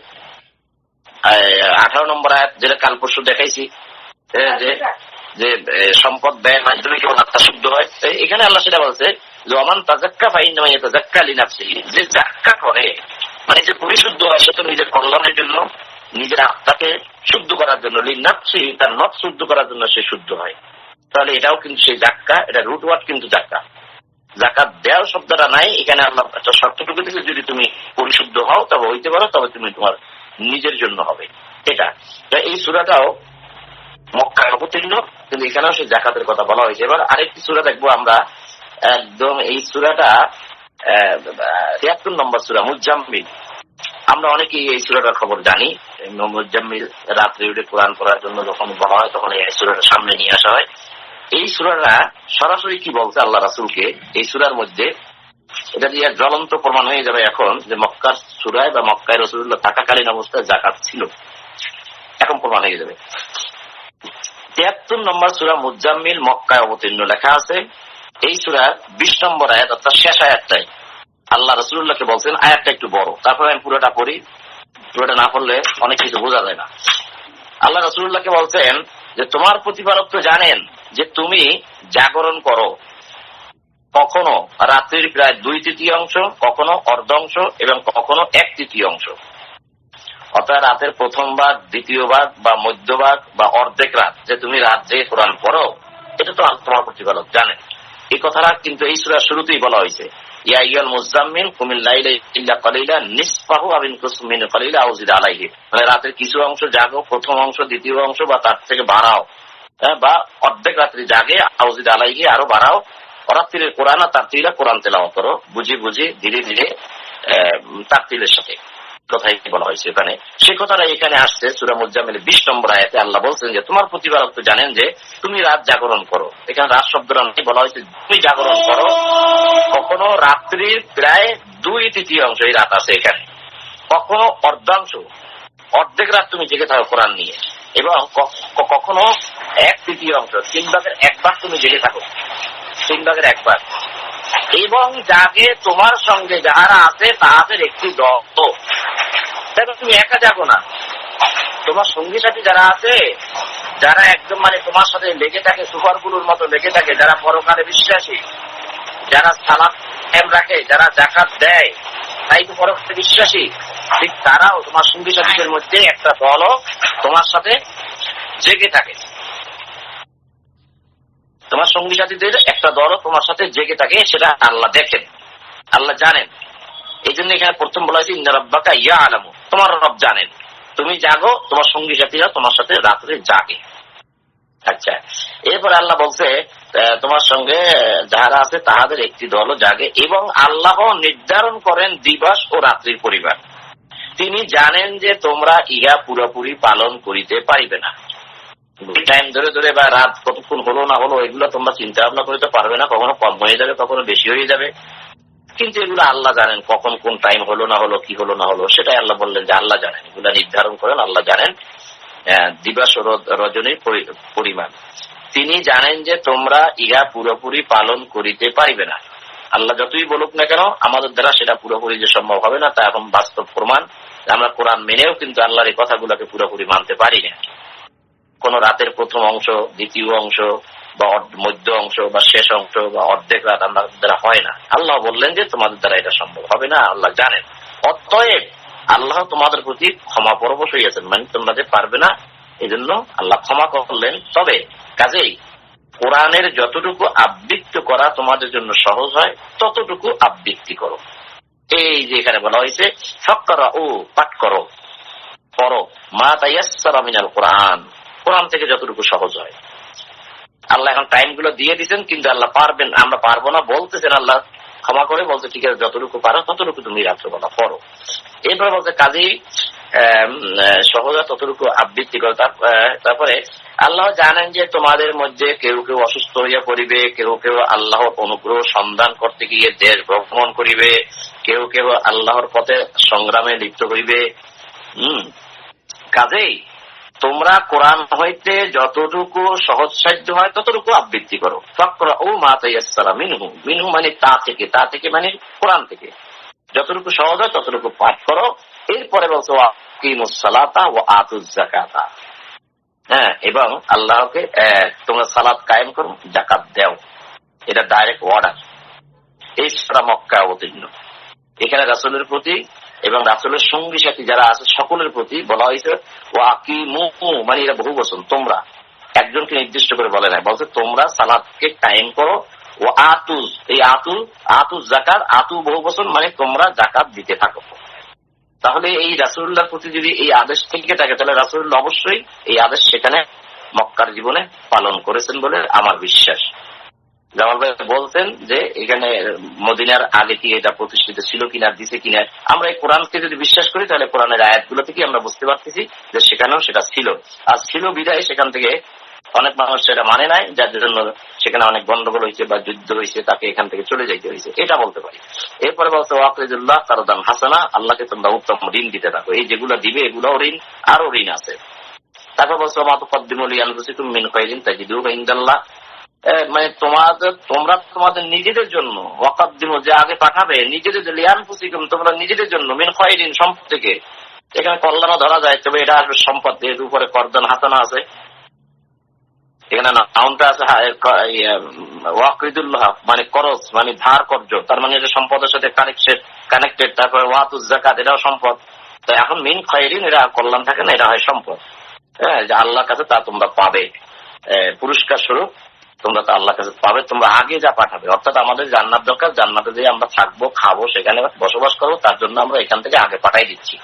[SPEAKER 1] 18 নম্বর আয়াত, যেটা কাল পরশু দেখাইছি যে সম্পদ ব্যয়ের মাধ্যমে কেবল আত্মা শুদ্ধ হয়। এখানে আল্লাহ সেটা বলছে যে ওমান তাযাক্কা ফাইন্নামা ইয়াতাযাক্কা লিনাফসিহি, যে যাক্কা করে মানে যে পরিশুদ্ধ হয় সে তো নিজের কল্যাণের জন্য, নিজের আত্মাকে শুদ্ধ করার জন্য, লিনাফসিহি তার নফস শুদ্ধ করার জন্য সে শুদ্ধ হয়। তাহলে এটাও কিন্তু সেই জাক্কা, এটা রুট ওয়ার্ড কিন্তু জাক্কা। জাকাত দেওয়ার শব্দটা নাই এখানে। আল্লাহ শর্তটুকু থেকে যদি তুমি পরিশুদ্ধ হও তবে হইতে পারো, তবে তুমি তোমার নিজের জন্য হবে এটা। এই সূরাটাও মক্কায় অবতীর্ণ, কিন্তু এখানেও সেই জাকাতের কথা বলা হয়েছে। এবার আরেকটি সূরা দেখবো আমরা, একদম এই সূরাটা 73 নম্বর সূরা মুজাম্মিল। আমরা অনেকেই এই সূরাটার খবর জানি। মুজাম্মিল রাত্রে উঠে কোরআন পড়ার জন্য যখন বলা হয় তখন এই সূরাটা সামনে নিয়ে আসা হয়। এই সূরাটা সরাসরি কি বলছে আল্লাহ রাসূলকে এই সূরার মধ্যে, এটা দিয়ে জ্বলন্ত প্রমাণ হয়ে যাবে এখন যে মক্কার সূরায় বা মক্কায় রাসূলুল্লাহ থাকাকালীন অবস্থায় জাকাত ছিল, এখন প্রমাণ হয়ে যাবে। 73 নম্বর সূরা মুজাম্মিল মক্কায় অবতীর্ণ লেখা আছে। এই সূরার 20 নম্বর আয়াত অর্থাৎ শেষ আয়াতটাই আল্লাহ রাসূলুল্লাহকে বলছেন। আয়াতটা একটু বড়, তারপরে আমি পুরোটা পড়ি, পুরোটা না পড়লে অনেক কিছু বোঝা যায় না। আল্লাহ রাসূলুল্লাহকে বলছেন যে তোমার প্রতিপালক তো জানেন যে তুমি জাগরণ করো, কখনো রাত্রির প্রায় 2/3 কখনো অর্ধাংশ এবং কখনো 1/3। অর্থাৎ রাতের প্রথম ভাগ, দ্বিতীয় ভাগ বা মধ্যভাগ বা অর্ধেক রাত যে তুমি রাত যে কোরআন পড়ো, এটা তো তোমার প্রতিপালক জানেন। এই কথাটা কিন্তু এই সূরার শুরুতেই বলা হয়েছে, ইয়া আইয়ুহাল মুযাম্মিল কুমিল লাইলা ইল্লা কালিলা নিসফাহু আও ইনকুস মিনহু কালিলা আও জিদ আলাইহি। মানে রাতের কিছু অংশ জাগো, প্রথম অংশ, দ্বিতীয় অংশ বা তার থেকে বাড়াও, বা অর্ধেক রাত্রি জাগে, আও জিদ আলাইহি আরো বাড়াও। রাত্রির কোরআন আর তারতিলা কোরআন তেলাওয়াত করো, বুঝে বুঝে ধীরে ধীরে তারতিলের সাথে কথাই বলা হয়েছে এখানে। সে কথাটা এখানে আসছে সূরা মুজাম্মিলের 20 নম্বর আয়াতে। আল্লাহ বলছেন যে তোমার প্রতিপালক তো জানেন যে তুমি রাত জাগরণ করো। এখানে রাত শব্দটা বলা হয়েছে তুমি জাগরণ করো, কখনো রাত্রির প্রায় 2/3 এই রাত আছে এখানে, কখনো অর্ধাংশ অর্ধেক রাত তুমি জেগে থাকো কোরআন নিয়ে, এবং কখনো 1/3 3 ভাগের 1 ভাগ তুমি জেগে থাকো, 3 ভাগের 1 ভাগ, এবং জাগে তোমার সঙ্গে যারা আছে তাদের একটি দল। তুমি একা জাগো না, তোমার সঙ্গী সাথী যারা আছে, যারা একদম তোমার সাথে লেগে থাকে, সুপারগুলোর মতো লেগে থাকে, যারা পরকালে বিশ্বাসী, যারা সালাত কায়েম রাখে, যারা যাকাত দেয়, তাই তো পরকালে বিশ্বাসী, ঠিক তারাও তোমার সঙ্গী সাথীদের মধ্যে একটা দলও তোমার সাথে জেগে থাকে। তোমার সঙ্গী সাথীদের একটা দলও তোমার সাথে জেগে থাকে, সেটা আল্লাহ দেখেন, আল্লাহ জানেন। এই জন্য এখানে প্রথম বলা হয়েছে ইন্না রাব্বাকা ইয়ালামু, তোমার রব জানেন। তুমি জাগো, তোমার সঙ্গী সাথীরা তোমার সাথে রাত্রে জাগে। আচ্ছা, এরপরে আল্লাহ বলছে তোমার সঙ্গে যারা আছে তাহাদের একটি দলও জাগে, এবং আল্লাহ নির্ধারণ করেন দিবস ও রাত্রির পরিবার। তিনি জানেন যে তোমরা ইহা পুরোপুরি পালন করিতে পারিবে না। টাইম ধরে ধরে বা রাত কতক্ষণ হলো না হলো এগুলো তোমরা চিন্তা ভাবনা করতে পারবে না, কখনো কম হয়ে যাবে, কখনো বেশি হয়ে যাবে, কিন্তু এগুলো আল্লাহ জানেন। কখন কোন টাইম হলো না হলো, কি হলো না হলো, সেটাই আল্লাহ বললেন যে আল্লাহ জানেন, এগুলো নির্ধারণ করেন আল্লাহ জানেন দিবস ও রজনীর পরিমাণ। তিনি জানেন যে তোমরা ইহা পুরোপুরি পালন করিতে পারিবে না। আল্লাহ যতই বলুক না কেন, আমাদের দ্বারা সেটা পুরোপুরি যে সম্ভব হবে না, তা এখন বাস্তব প্রমাণ। আমরা কোরআন মেনেও কিন্তু আল্লাহর এই কথাগুলোকে পুরোপুরি মানতে পারি না। কোন রাতের প্রথম অংশ, দ্বিতীয় অংশ, বা মধ্য অংশ, বা শেষ অংশ, বা অর্ধেক রাত আমাদের দ্বারা হয় না। আল্লাহ বললেন যে তোমাদের দ্বারা এটা সম্ভব হবে না, আল্লাহ জানেন। অতএব আল্লাহ তোমাদের প্রতি ক্ষমা পরবশ হইয়াছেন, তোমরা যে পারবে না, এই জন্য আল্লাহ ক্ষমা করলেন। তবে কাজেই কোরআনের যতটুকু আবৃত্তি করা তোমাদের জন্য সহজ হয় ততটুকু আবৃত্তি করো। এই যে এখানে বলা হয়েছে ফাকরা ও পাঠ করো, পড়ো, মা তায়াসসারা মিনাল কোরআন, কোরআন থেকে যতটুকু সহজ হয়। আল্লাহ এখন টাইম গুলো দিয়ে দিচ্ছেন, কিন্তু আল্লাহ পারবেন, আমরা পারবো না বলতেছেন, আল্লাহ ক্ষমা করে বলছে ঠিক আছে যতটুকু পারো ততটুকু তুমি রাত্রবেলা পড়ো। এরপরে বলতে কাজেই সহজ ততটুকু আবৃত্তি করো। তারপরে আল্লাহ জানেন যে তোমাদের মধ্যে কেউ কেউ অসুস্থ হইয়া পড়িবে, কেউ কেউ আল্লাহর অনুগ্রহ সন্ধান করতে গিয়ে দেশ ভ্রমণ করিবে, কেউ কেউ আল্লাহর পথে সংগ্রামে লিপ্ত হইবে। কাজেই তোমরা কোরআন হইতে যতটুকু সহজসাধ্য হয় ততটুকু আবৃত্তি করো। ফাকরা ও মা তায়াসসারা মিনহু, মিনহু মানে তা থেকে, তা থেকে মানে কোরআন থেকে যতটুকু সহজ হয় ততটুকু পাঠ করো। এরপরে বলছো আকিমুস সালাতা ওয়া আতুজ যাকাতা, হ্যাঁ, এবং আল্লাহকে তোমরা সালাত কায়েম করো, যাকাত দাও। এটা ডাইরেক্ট অর্ডার। এই সূরা মক্কা অবতীর্ণ। এখানে রাসূলের প্রতি এবং রাসূলের সঙ্গী সাথী যারা আছে সকলের প্রতি বলা হয়েছে ওয়াকিমু, মানে এটা বহু বচন, তোমরা, একজনকে নির্দিষ্ট করে বলে নাই, বলছে তোমরা সালাতকে কায়েম করো। ও আতুজ, এই আতুজ যাকাত, আতু বহু বচন, মানে তোমরা যাকাত দিতে থাকো। তাহলে এই রাসূলুল্লাহর প্রতি যদি এই আদেশ থেকে থাকে, তাহলে রাসূলুল্লাহ অবশ্যই এই আদেশ সেখানে মক্কার জীবনে পালন করেছেন বলে আমার বিশ্বাস। জামাল ভাই বলছেন যে এখানে মদিনার আগে কি এটা প্রতিষ্ঠিত ছিল কিনা, দিছে কিনা। আমরা এই কোরআনকে যদি বিশ্বাস করি তাহলে কোরআনের আয়াতগুলো থেকে আমরা বুঝতে পারতেছি যে সেখানেও সেটা ছিল। আর ছিল বিধায় সেখান থেকে অনেক মানুষ সেটা মানে নাই, যার জন্য সেখানে অনেক গন্ডগোল হয়েছে বা যুদ্ধ হয়েছে, তাকে এখান থেকে চলে যাইতে হয়েছে, এটা বলতে পারি। এরপরে বলছে ওয়াকরিদুল্লাহ কারদান হাসানা, আল্লাহকে তোমরা উত্তম ঋণ দিতে থাকো। এই যেগুলো দিবে এগুলো ঋণ, আরো ঋণ আছে। তারপর বলছে মা তুকদ্দিমু লিআনফুসিকুম মিন খায়রিন তাজিদুহু ইনদাল্লাহ, মানে তোমরা তোমাদের নিজেদের জন্য, ওয়াকাদ্দিমু যে আগে পাঠাবে, নিজেদের লিআনফুসিকুম তোমরা নিজেদের জন্য, মিন খায়রিন সম্পদ থেকে, এখানে কল্যাণও ধরা যায়, তবে এটা আসবে সম্পদ, এর উপরে করদান হাসানা আছে। এখানে নাউনটা আছে ওয়াকরিদুল্লাহ মানে খরচ, মানে ধার কর্য, তার মানে এটা সম্পদের সাথে কানেক্টেড। তারপরে ওয়াতুজ যাকাত, এটাও সম্পদ। তো এখন মিন খায়রিন, এটা কল্যাণ থাকে না, এটা হয় সম্পদ। হ্যাঁ, যে আল্লাহর কাছে তা তোমরা পাবে, পুরস্কার স্বরূপ তোমরা তা আল্লাহর কাছে পাবে, তোমরা আগে যা পাঠাবে। অর্থাৎ আমাদের জান্নাত দরকার, জান্নাতে যে আমরা থাকবো, খাবো, সেখানে বসবাস করবো, তার জন্য আমরা এখান থেকে আগে পাঠাই দিচ্ছি।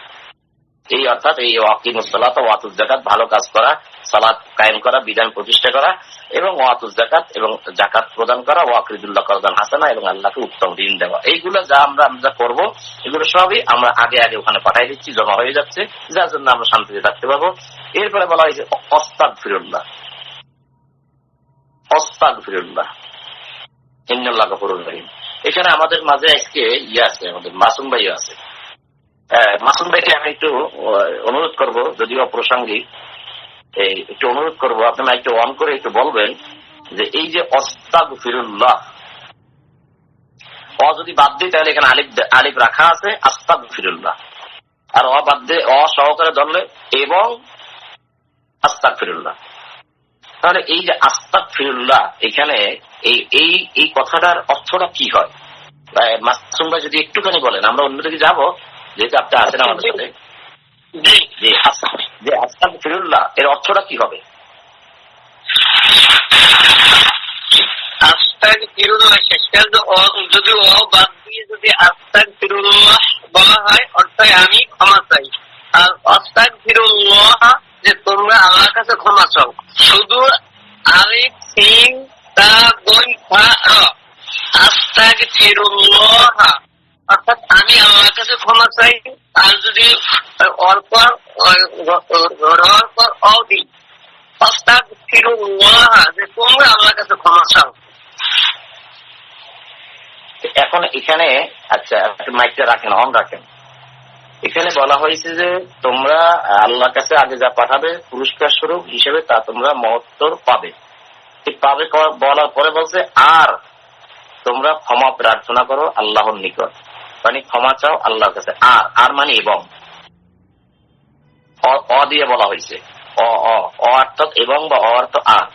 [SPEAKER 1] এই অর্থাৎ এই ওয়াকিমুস সালাত ওয়া আতুজ যাকাত, ভালো কাজ করা, সালাত কায়েম করা, বিধান প্রতিষ্ঠা করা, এবং ওয়াতুজ যাকাত এবং যাকাত প্রদান করা, ওয়াকরিদুল্লাহ কারদান হাসানা, এবং আল্লাহকে উত্তম ঋণ দেওয়া। এইগুলো যা আমরা করবো, এগুলো সবই আমরা আগে আগে ওখানে পাঠাই দিচ্ছি, জমা হয়ে যাচ্ছে, যার জন্য আমরা শান্তিতে থাকতে পারবো। এরপরে বলা হয়েছে আস্তাগফিরুল্লাহ, আস্তাগফিরুল্লাহ ইন্নাল্লাহা গফুরুর রহিম। এখানে আমাদের মাঝে আজকে আছে, আমাদের মাসুম ভাই আছে, মাসুম ভাইকে আমি একটু অনুরোধ করব, যদিও অপ্রাসঙ্গিক, একটু অনুরোধ করবো আপনি একটু অন করে একটু বলবেন যে এই যে আস্তাগফিরুল্লাহ, অ যদি বাদ দিই তাহলে এখানে আলিফ রাখা আছে আস্তাগফিরুল্লাহ, আর অ বাদ দিয়ে অ সহকারে ধরলে এবং আস্তাগফিরুল্লাহ। তাহলে এই যে আস্তাগফিরুল্লাহ এখানে এই কথাটার অর্থটা কি হয়? মাসুম ভাই যদি একটুখানি বলেন, আমরা অন্যদিকে যাবো, যেহেতু আপনি আছেন আমাদের সাথে। যে আস্তাগফিরুল্লাহ এর অর্থটা কি হবে?
[SPEAKER 3] আস্তাগফিরুল্লাহ শেষকাল যদি ও বাদ দিয়ে যদি আস্তাগফিরুল্লাহ বলা হয় অর্থাৎ আমি ক্ষমা চাই। আর আস্তাগফিরুল্লাহ যে তোমরা আমার কাছে ক্ষমা চাও, শুধু আলিফ সিন তা গইন ফা আস্তাগফিরুল্লাহ অর্থাৎ আমি আমার কাছে ক্ষমা চাই। আর যদি অল্প দিই আস্তাগফিরুল্লাহ যে তোমরা আমার কাছে ক্ষমা চাও।
[SPEAKER 1] এখন এখানে আচ্ছা মাইকটা রাখেন, অন রাখেন। এখানে বলা হয়েছে যে তোমরা আল্লাহর কাছে আগে যা পাঠাবে পুরস্কার স্বরূপ হিসেবে তা তোমরা মহত্তর পাবে। পাবে বলার পরে বলছে আর তোমরা ক্ষমা প্রার্থনা করো আল্লাহর নিকট, মানে ক্ষমা চাও আল্লাহর কাছে। আর মানে এবং অ দিয়ে বলা হয়েছে, অ অর্থাৎ এবং বা অ অর্থ আর।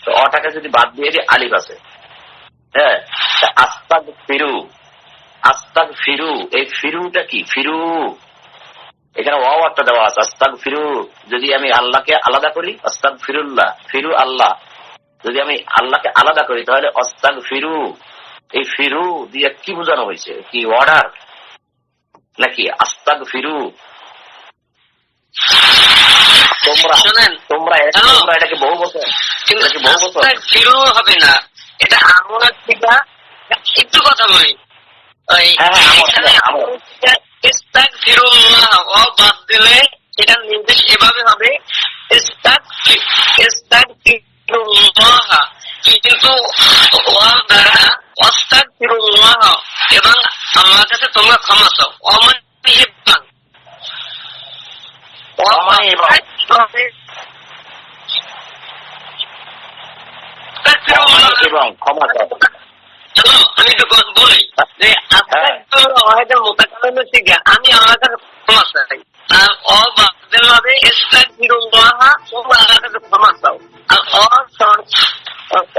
[SPEAKER 1] তো অটাকে যদি বাদ দিয়ে দিই আলিফ আছে। হ্যাঁ, আস্তাগফিরু, এই ফিরুটা কি? ফিরু এখানে অ অর্থ দেওয়া আছে আস্তাগফিরু। যদি আমি আল্লাহকে আলাদা করি আস্তাগফিরুল্লাহ, ফিরু আল্লাহ। যদি আমি আল্লাহকে আলাদা করি তাহলে আস্তাগফিরু, এই ফিরু দিয়ে কি বোঝানো হয়েছে? কি অর্ডার নাকি আস্তাগফিরু? তোমরা এটাকে বহু বছর
[SPEAKER 3] ফিরু হবে না, এটা আমরা একটু কথা বলি। বাদ দিলে সেটার নির্দেশ এভাবে হবে কিন্তু এবং আমার কাছে তোমরা ক্ষমা চাও। আমি একটু বলি যে আমি আমার কাছে ক্ষমা চাই, আর অ বাদের ভাবে তোমরা আমার কাছে ক্ষমা চাও। আর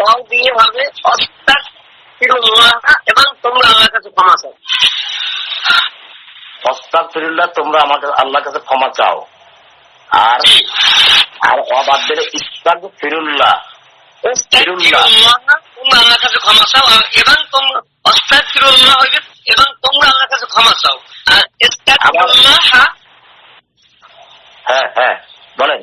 [SPEAKER 3] অ দিয়ে হবে এবং তোমরা আমার কাছে ক্ষমা চাও।
[SPEAKER 1] আস্তাগফিরুল্লাহ তোমরা আমাকে আল্লাহর কাছে ক্ষমা চাও, আর অ বাদ দিলে ইস্তাগফিরুল্লাহ
[SPEAKER 3] তোমরা আমার কাছে ক্ষমা চাও, এবং তোমরা আস্তাগফিরুল্লাহ হইবে এবং তোমরা আমার কাছে ক্ষমা চাও। আর ইস্তাগফিরুল্লাহ
[SPEAKER 1] হ্যাঁ বলেন,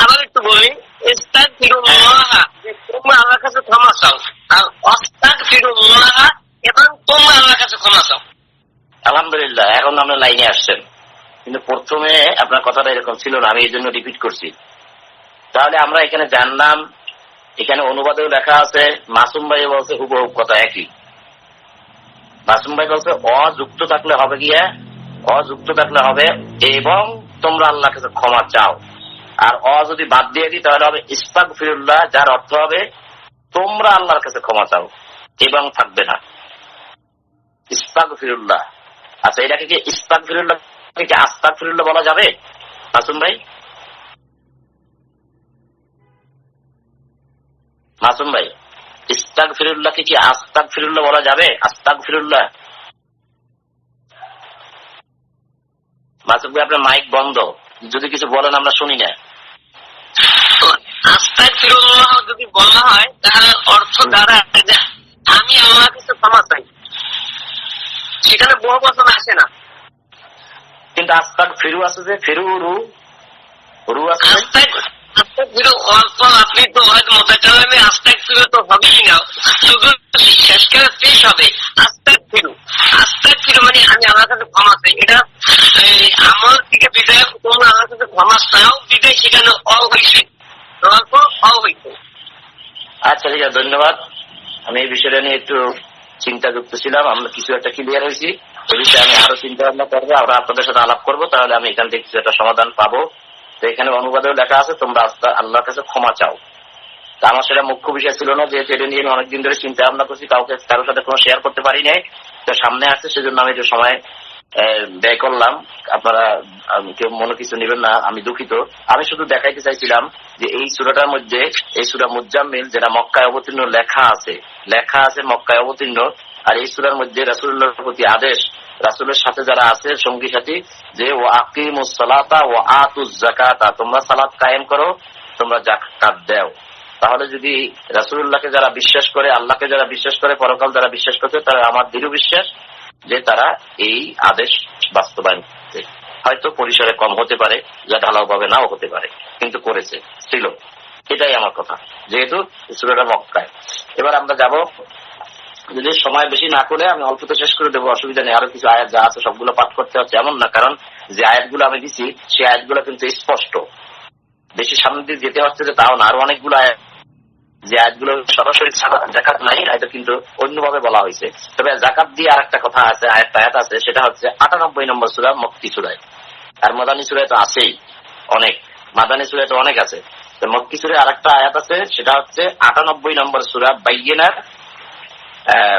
[SPEAKER 3] আবার একটু বলি। ইস্তাগফিরুল্লাহ তোমরা আমার কাছে ক্ষমা চাও, আর আস্তাগফিরুল্লাহ এবং তোমরা আমার কাছে ক্ষমা চাও।
[SPEAKER 1] আলহামদুলিল্লাহ, এখন আমরা লাইনে আসছেন, কিন্তু প্রথমে আপনার কথাটা এরকম ছিল না, আমি এই জন্য রিপিট করছি। তাহলে আমরা এখানে জানলাম, এখানে অনুবাদেও লেখা আছে, মাসুম ভাই বলছে হুবহু কথা একই। মাসুম ভাই বলছে অযুক্ত থাকলে হবে গিয়া, অযুক্ত থাকলে হবে এবং তোমরা আল্লাহর কাছে ক্ষমা চাও। আর অ যদি বাদ দিয়ে দিই তাহলে হবে ইস্তাগফিরুল্লাহ, যার অর্থ হবে তোমরা আল্লাহর কাছে ক্ষমা চাও এবং থাকবে না ইস্তাগফিরুল্লাহ। আচ্ছা, এটাকে কি ইস্তাগফিরুল্লাহ থেকে আস্তাগফিরুল্লাহ বলা যাবে মাসুম ভাই? মাসুম ভাই, ইস্তাগফিরুল্লাহকে কি আস্তাগফিরুল্লাহ বলা যাবে? আস্তাগফিরুল্লাহ। মাসুম ভাই আপনার মাইক বন্ধ, যদি কিছু বলেন আমরা শুনি না।
[SPEAKER 3] আস্তাগফিরুল্লাহ যদি বলা হয় তাহলে অর্থ দ্বারা আমি আমার কাছে ক্ষমা চাই, সেখানে বহু বচন আসে না।
[SPEAKER 1] কিন্তু আস্তাগফিরু আছে যে, ফিরু রু আছে।
[SPEAKER 3] আস্তাগফিরু অল্প, আপনি তো হয়তো মোতাকাল্লিমে আস্তাগফিরু তো হবেই না, শুধু শেষকালে পেশ হবে আস্তাগফিরু। আস্তাগফিরু মানে আমি আমার কাছে ক্ষমা চাই, এটা আমার থেকে বিদায় তোমরা আমার কাছে ক্ষমা চাও বিদায়, সেখানে অ হয়েছে, অল্প অ হয়েছে।
[SPEAKER 1] আচ্ছা ঠিক আছে, ধন্যবাদ। আমি এই বিষয়টা নিয়ে একটু চিন্তাযুক্ত ছিলাম, আমরা কিছু একটা ক্লিয়ার হয়েছি। এ বিষয়ে আমি আরো চিন্তা ভাবনা করবো, আমরা আপনাদের সাথে আলাপ করবো, তাহলে আমি এখান থেকে কিছু একটা সমাধান পাবো। তো এখানে অনুবাদেও লেখা আছে তোমরা আল্লাহর কাছে ক্ষমা চাও। তা আমার সেটা মুখ্য বিষয় ছিল না, যেহেতু এটা নিয়ে আমি অনেকদিন ধরে চিন্তা ভাবনা করছি, কারোর সাথে কোনো শেয়ার করতে পারি নাই। তো সামনে আসছে সেজন্য আমি একটু সময় ব্যয় করলাম। আপনারা কেউ মনে কিছু নেবেন না, আমি দুঃখিত। আমি শুধু দেখাইতে চাইছিলাম যে এই সূরাটার মধ্যে, এই সূরা মুজাম্মিল যেটা মক্কায় অবতীর্ণ লেখা আছে মক্কায় অবতীর্ণ, আর এই সূরার মধ্যে রাসূলুল্লাহর প্রতি আদেশ, রাসূলের সাথে যারা আছে সঙ্গী সাথী, যে ওয়া আকিমুস সালাতা ওয়া আতুজ যাকাতা, তোমরা সালাত কায়েম করো, তোমরা যাকাত দাও। তাহলে যদি রাসূলুল্লাহকে যারা বিশ্বাস করে, আল্লাহকে যারা বিশ্বাস করে, পরকাল যারা বিশ্বাস করছে, তারা আমার দৃঢ় বিশ্বাস যে তারা এই আদেশ বাস্তবায়ন করছে। হয়তো পরিসরে কম হতে পারে, যা ঢালাওভাবে নাও হতে পারে, কিন্তু করেছে ছিল। এটাই আমার কথা, যেহেতু সূরাটা মক্কায়। এবার আমরা যাব, যদি সময় বেশি না করে আমি অল্পতে শেষ করে দেবো, অসুবিধা নেই। আরো কিছু আয়াত যা আছে সবগুলো পাঠ করতে হচ্ছে এমন না, কারণ যে আয়াতগুলো আমি দিচ্ছি সেই আয়াতগুলো কিন্তু স্পষ্ট। বেশি সামনে দিয়ে যেতে হচ্ছে যে তাও না, আরো অনেকগুলো আয়াত যে আয়াতগুলো সরাসরি যাকাত নাই, এটা কিন্তু অন্যভাবে বলা হয়েছে। তবে যাকাত দিয়ে আর একটা কথা আছে, আয়াত আছে, সেটা হচ্ছে 98 নম্বর সূরা মক্কি সূরায়। আর মাদানী সূরায় তো আছেই অনেক, মাদানী সূরায় তো অনেক আছে। তো মক্কি সূরায় আর একটা আয়াত আছে, সেটা হচ্ছে 98 নম্বর সূরা বাইয়িনার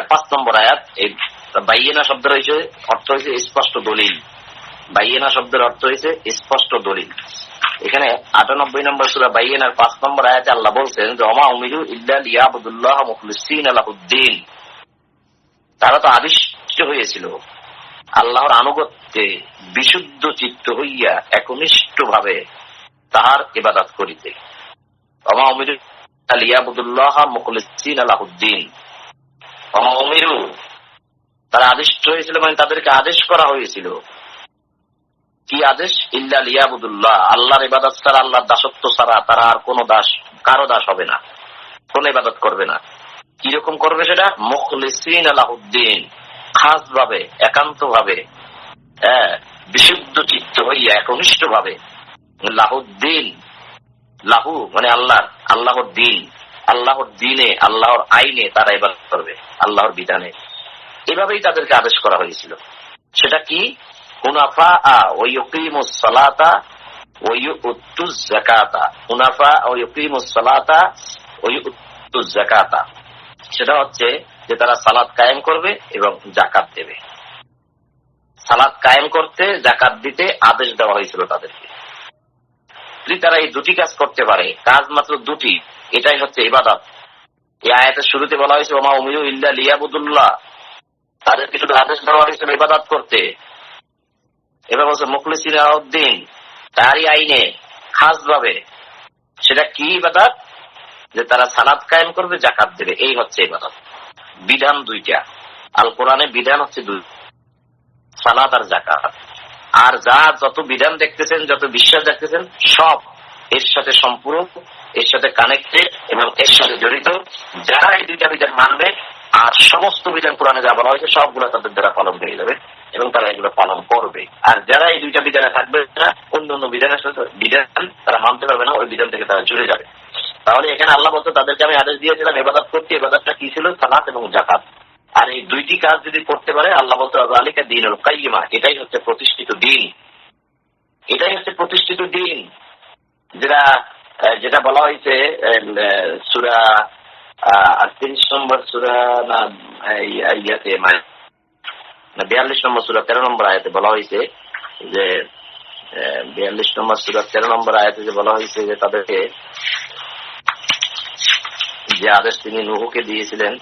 [SPEAKER 1] 5 নম্বর আয়াত। এই বাইয়িনা শব্দের অর্থ হয়েছে স্পষ্ট দলিল। বাইয়িনা শব্দের অর্থ হয়েছে স্পষ্ট দলিল। এখানে 98 নম্বর সূরা বাইয়িনার 5 নম্বর আয়াতে আল্লাহ বলছেন যে ওমা উমিরু ইল্লা লিয়াবুদুল্লাহ মুখলিসিনা লাহুদ্দিন, তারা তো আদিষ্ট হয়েছিল আল্লাহর আনুগত্যে বিশুদ্ধ চিত্ত হইয়া একনিষ্ঠ ভাবে তাহার ইবাদত করিতে। ওমা উমিরু ইল্লা লিয়াবুদুল্লাহ মুখলিসিনা লাহুদ্দিন, ওমা উমিরু, তারা আদিষ্ট হয়েছিল মানে তাদেরকে আদেশ করা হয়েছিল। কি আদেশ? ইল্লা লিয়াবুদুল্লাহ, আল্লাহর ইবাদত ছাড়া, আল্লাহর দাসত্ব ছাড়া তারা আর কোন দাস, কারো দাস হবে না, কোন ইবাদত করবে না। কিরকম করবে সেটা? মুখলিসিনা লাহুদ্দিন, খাস ভাবে, একান্ত ভাবে, বিশুদ্ধ চিত্ত হইয়া একনিষ্ঠ ভাবে। লাহুদ্দিন, লাহু মানে আল্লাহর, আল্লাহর দিন, আল্লাহর দিনে, আল্লাহর আইনে তারা ইবাদত করবে, আল্লাহর বিধানে। এভাবেই তাদেরকে আদেশ করা হয়েছিল। সেটা কি? হুনাফা ওয়া ইউকিমুস সালাতা ওয়া ইউতুজ যাকাতা, হুনাফা ওয়া ইউকিমুস সালাতা ওয়া ইউতুজ যাকাতা, সেটা হচ্ছে যে তারা সালাত কায়েম করবে এবং যাকাত দেবে। সালাত কায়েম করতে, যাকাত দিতে আদেশ দেওয়া হয়েছিল তাদেরকে। যদি তারা এই দুটি কাজ করতে পারে, কাজ মাত্র দুটি, এটাই হচ্ছে ইবাদত। এই আয়াতের শুরুতে বলা হয়েছে ওমা উমিরু ইল্লা লিয়াবুদুল্লাহ, তাদেরকে শুধু আদেশ দেওয়া হয়েছিল ইবাদত করতে। এবার বলছে মুখলিসিনা লাহুদ্দিন, তারই আইনে, খাস ভাবে। সেটা কি ইবাদত? যে তারা সালাত কায়েম করবে, যাকাত দেবে, এই হচ্ছে ইবাদত। বিধান দুইটা, আল কোরআনে বিধান হচ্ছে দুই, সালাত আর যাকাত। আর যা যত বিধান দেখতেছেন, যত বিশ্বাস দেখতেছেন, সব এর সাথে সম্পূরক, এর সাথে কানেক্টেড এবং এর সাথে জড়িত। যারা এই দুইটা বিধান মানবে আর সমস্ত বিধান কোরআনে যা বলা হয়েছে সবগুলো তাদের দ্বারা পালন হয়ে যাবে এবং তারা এগুলো পালন করবে। আর যারা এই দুইটা বিধানে থাকবে না, অন্য অন্য বিধানের সাথে বিধান তারা মানতে পারবে না, ওই বিধান থেকে তারা জুড়ে যাবে। তাহলে এখানে আল্লাহ বলতে তাদেরকে আমি আদেশ দিয়েছিলাম ইবাদত করতে। ইবাদতটা কি ছিল? সালাত এবং যাকাত। আর এই দুইটি কাজ যদি করতে পারে, আল্লাহ বলতে যালিকা দীনুল কাইয়্যিমা, এটাই হচ্ছে প্রতিষ্ঠিত দিন, এটাই হচ্ছে প্রতিষ্ঠিত দিন। যেটা বলা হয়েছে সূরা 30 নম্বর সূরা না ইয়াতে, মানে 42 নম্বর সূরা 13 নম্বর আয়াতে বলা হয়েছে যে 42 নম্বর সূরা 13 নম্বর আয়াতে যে বলা হয়েছে যে তাদেরকে যে আদেশ তিনি নূহকে দিয়েছিলেন,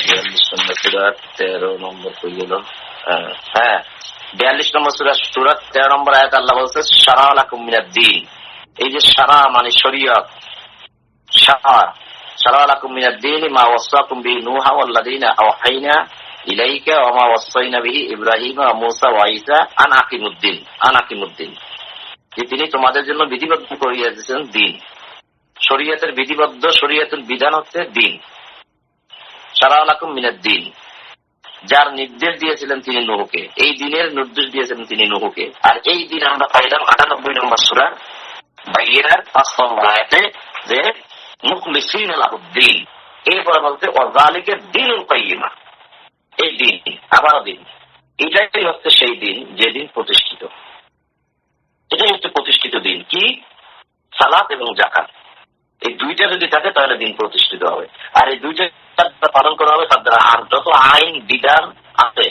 [SPEAKER 1] 42 নম্বর সূরা 13 নম্বর কই গেল? 42 নম্বর সূরা 13 নম্বর আয়াতে আল্লাহ বলছে শারা লাকুম মিনাদ-দীন। এই যে শারা মানে শরীয়ত, শারা লাকুম মিনাদ-দীন মা ওয়াসাকুম বিহি নূহা ওয়াল্লাযীনা আওহাইনা ইলাইকা ওয়া মা ওয়াসাইনা বিহি ইব্রাহিমা ওয়া মূসা ওয়া ঈসা আন আকিমুদ্দিন, যে তিনি তোমাদের জন্য বিধিবদ্ধ করিয়া দিয়েছেন দিন। শরীয়তের বিধিবদ্ধ, শরীয়তের বিধান হচ্ছে দিন। শারা লাকুম মিনাদ-দীন, যার নির্দেশ দিয়েছিলেন তিনি নূহকে, এই দিনের নির্দেশ দিয়েছিলেন তিনি নূহকে। আর এই দিন আমরা পাইলাম 98 নম্বর সূরা বাইয়িনার 5 নম্বর আয়াতে, যে মুখলিসিনা লাহুদ্দিন, এরপরে বলছে ওয়াযালিকা দীনুল কাইয়্যিমা, এই দিন আবারও দিন, এটাই হচ্ছে সেই দিন যেদিন প্রতিষ্ঠিত, এটাই হচ্ছে প্রতিষ্ঠিত দিন। কি? সালাত এবং যাকাত, এই দুইটা যদি থাকে তাহলে দিন প্রতিষ্ঠিত হবে। আর এই দুইটা পালন করা হবে তার দ্বারা, আর যত আইন বিধান আছে,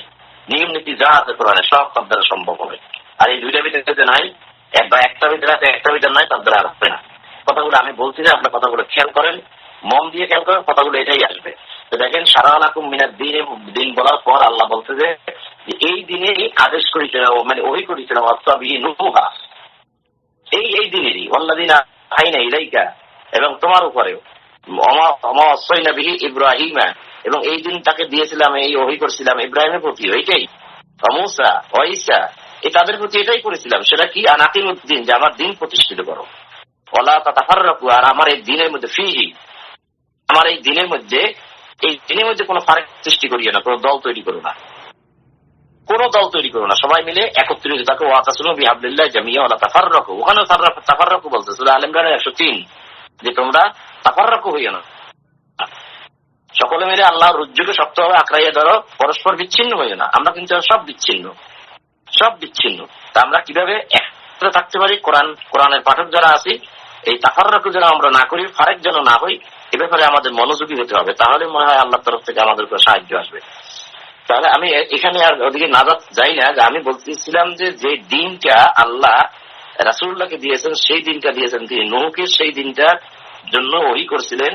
[SPEAKER 1] নিয়ম নীতি যা আছে কোরআনে, সব তার দ্বারা সম্ভব হবে। আর এই দুইটা ভিতরে নাই, বা একটা ভিতরে আছে একটা ভিতরে নাই, তার দ্বারা আসবে না। কথাগুলো আমি বলছি যে আপনার কথাগুলো খেয়াল করেন, মন দিয়ে খেয়াল করেন, কথাগুলো এটাই আসবে। তো দেখেন, শারাআ লাকুম মিনাদ দিন বলার পর আল্লাহ বলছে যে এই দিনে আদেশ করেছিল, মানে ওহী করেছিল নুহা, এই দিনেরই ওয়াল্লাযিনা আওহাইনা ইলাইকা, এবং তোমার উপরেও ওয়াসাইনা বিহি ইব্রাহিমা, এবং এই দিন তাকে দিয়েছিলাম, এই ওহী করেছিলাম ইব্রাহিমের প্রতি, ওইটাই মুসা ওয়া ঈসা, এই তাদের প্রতি এটাই করেছিলাম। সেটা কি? আন আকিমুদ্দিন, যে আমার দিন প্রতিষ্ঠিত করো, ওয়ালা তাতাফাররাকু, আর আমার এই দিনের মধ্যে ফিহি, আমার এই দিনের মধ্যে কোনো ফারাক সৃষ্টি করিও না, কোনো দল তৈরি করো না, কোন দল তৈরি করো না, সবাই মিলে একত্রিত থাকো। ওয়াতাসিমু বিহাবলিল্লাহি জামিআ ওয়ালা তাফাররাকু, ওখানেও তাফাররাকু বলছে সূরা আল ইমরানের 103, যে তোমরা তাফাররাকু হইও না, সকলে মিলে আল্লাহর রজ্জুকে শক্তভাবে আঁকড়াইয়া ধরো, পরস্পর বিচ্ছিন্ন হইও না। আমরা কিন্তু সব বিচ্ছিন্ন। তা আমরা কিভাবে একত্রে থাকতে পারি? কোরআনের পাঠক যারা আছি, এই তাফাররাকু যেন আমরা না করি, ফারেক যেন না হই, এ ব্যাপারে আমাদের মনোযোগী হতে হবে। তাহলে মনে হয় আল্লাহর তরফ থেকে আমাদের উপর সাহায্য আসবে। তাহলে আমি এখানে আর ওদিকে না যাই না, যে আমি বলতেছিলাম যে দিনটা আল্লাহ রাসূলুল্লাহকে দিয়েছেন, সেই দিনটা দিয়েছেন তিনি নূহকে, সেই দিনটার জন্য ওহী করছিলেন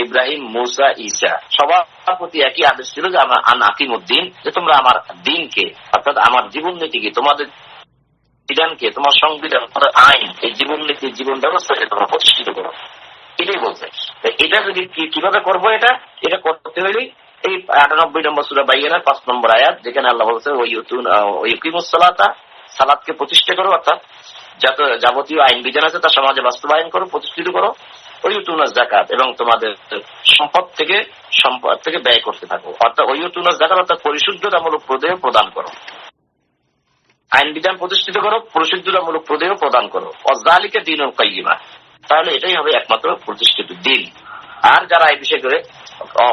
[SPEAKER 1] ইব্রাহিম, মুসা, ঈসা, সবার প্রতি একই আদেশ ছিল যে আমরা আন আকিমুদ্দিন, যে তোমরা আমার দিনকে, অর্থাৎ আমার জীবন নীতিকে, তোমাদের বিধানকে, তোমার সংবিধান, তোমাদের আইন, এই জীবন নীতি, জীবন ব্যবস্থাকে তোমরা প্রতিষ্ঠিত করো, এটাই বলছে। এটা যদি কিভাবে করবো, এটা করতে হইলে এই 98 নম্বর সূরা বাইয়ানার 5 নম্বর আয়াত, যেখানে আল্লাহ বলছে ওয়াইয়ুকিমুস সালাতা, সালাতকে প্রতিষ্ঠা করো, অর্থাৎ যত যাবতীয় আইন বিধান আছে তা সমাজে বাস্তবায়ন করো, প্রতিষ্ঠিত করো। ওয়াইয়ুতুনাজ যাকাত, এবং তোমাদের সম্পদ থেকে ব্যয় করতে থাকো, অর্থাৎ ওয়াইয়ুতুনাজ যাকাত, অর্থাৎ পরিশুদ্ধতামূলক প্রদেয় প্রদান করো, আইন বিধান প্রতিষ্ঠিত করো, পরিশুদ্ধতামূলক প্রদেয় প্রদান করো। ওয়াযালিকা দীনুল কাইয়্যিমা, তাহলে এটাই হবে একমাত্র প্রতিষ্ঠিত দিন। আর যারা এই বিষয় করে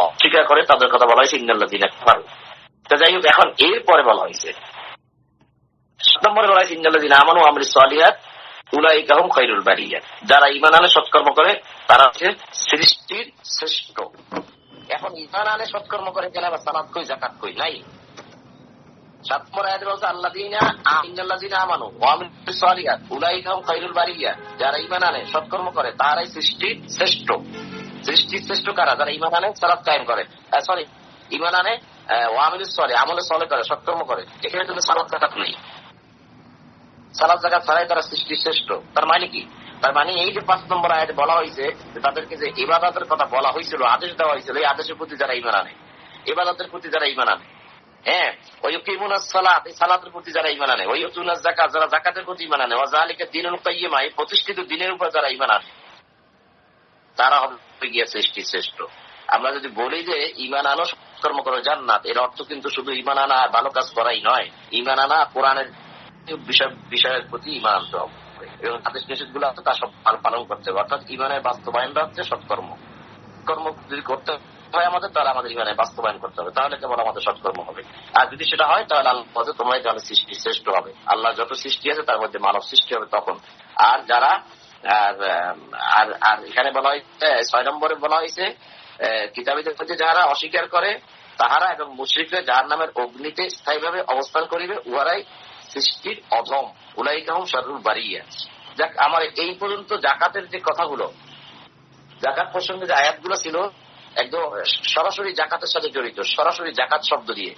[SPEAKER 1] অস্বীকার করে তাদের কথা বলা হয়েছে ইন্নাল্লাযীনা কাফারু। তো যাই হোক, এখন এরপরে বলা হয়েছে 7 নম্বরে বলা হয়েছে ইন্নাল্লাযীনা আমানু ওয়া আমিলুস সালিহাত উলাইকা হুম খায়রুল বারিয়া, যারা ঈমান আনে, সৎকর্ম করে, তারা হচ্ছে সৃষ্টির শ্রেষ্ঠ। এখন ঈমান আনে, সৎকর্ম করে, কেন আবার সালাত কই, যাকাত কই নাই? 7 নম্বর আয়াতে বলছে ইন্নাল্লাযীনা আমানু ওয়া আমিলুস সালিহাত উলাইকা হুম খায়রুল বারিয়া, যারা ঈমান আনে, সৎকর্ম করে, তারাই সৃষ্টির শ্রেষ্ঠ। সৃষ্টির শ্রেষ্ঠ কারা? যারা ঈমান আনে, সালাত কায়েম করে, ঈমান আনে, ওয়া আমিলুস সালিহ, আমলে সালেহ করে, সৎকর্ম করে। এখানে কিন্তু সালাত যাকাত নেই, সালাত যাকাত ছাড়াই তারা সৃষ্টির শ্রেষ্ঠ। তার মানে কি? তার মানে এই যে 5 নম্বর আয়াতে বলা হয়েছে যে তাদেরকে যে ইবাদতের কথা বলা হয়েছিল, আদেশ দেওয়া হয়েছিল, এই আদেশের প্রতি যারা ঈমান আনে, ইবাদতের প্রতি যারা ঈমান আনে, হ্যাঁ, ওয়ায়ুকিমুনাস সালাত, এই সালাতের প্রতি যারা ঈমান আনে, ওয়ায়ুতুনাজ যাকাত, যারা যাকাতের প্রতি ঈমান আনে, ওয়াযালিকা দীনুল কাইয়্যিমা, এই প্রতিষ্ঠিত দিনের উপর যারা ঈমান আনে, তারা হবে গিয়ে সৃষ্টি শ্রেষ্ঠ। আমরা যদি বলি যে ঈমান আনো, কর্ম করো, জান্নাত, এর অর্থ কিন্তু শুধু ঈমান আনা ভালো কাজ করাই নয়, ঈমান আনা কোরআনের বিষয়ের প্রতি ঈমান আনতে হবে, এবং আদেশ নিষেধ গুলো আছে তা সব পালন করতে হবে। অর্থাৎ ঈমানের বাস্তবায়নটা হচ্ছে সৎকর্ম। কর্ম যদি করতে হয় আমাদের, তাহলে আমাদের ঈমানের বাস্তবায়ন করতে হবে, তাহলে কেবল আমাদের সৎকর্ম হবে। আর যদি সেটা হয়, তাহলে আল্লাহ বলে তোমরাই তাহলে সৃষ্টি শ্রেষ্ঠ হবে। আল্লাহ যত সৃষ্টি আছে তার মধ্যে মানব সৃষ্টি হবে তখন। আর যারা আর এখানে বলা হয়েছে 6 নম্বরে বলা হয়েছে কিতাবীদের মধ্যে যারা অস্বীকার করে তাহারা এবং মুশরিকরা জাহান্নামের অগ্নিতে স্থায়ীভাবে অবস্থান করিবে, উহারাই সৃষ্টির অধম, উলাইকা হুম শাররুল বারিয়া। যাক, আমার এই পর্যন্ত জাকাতের যে কথাগুলো, জাকাত প্রসঙ্গে যে আয়াতগুলো ছিল, একদম সরাসরি জাকাতের সাথে জড়িত, সরাসরি জাকাত শব্দ দিয়ে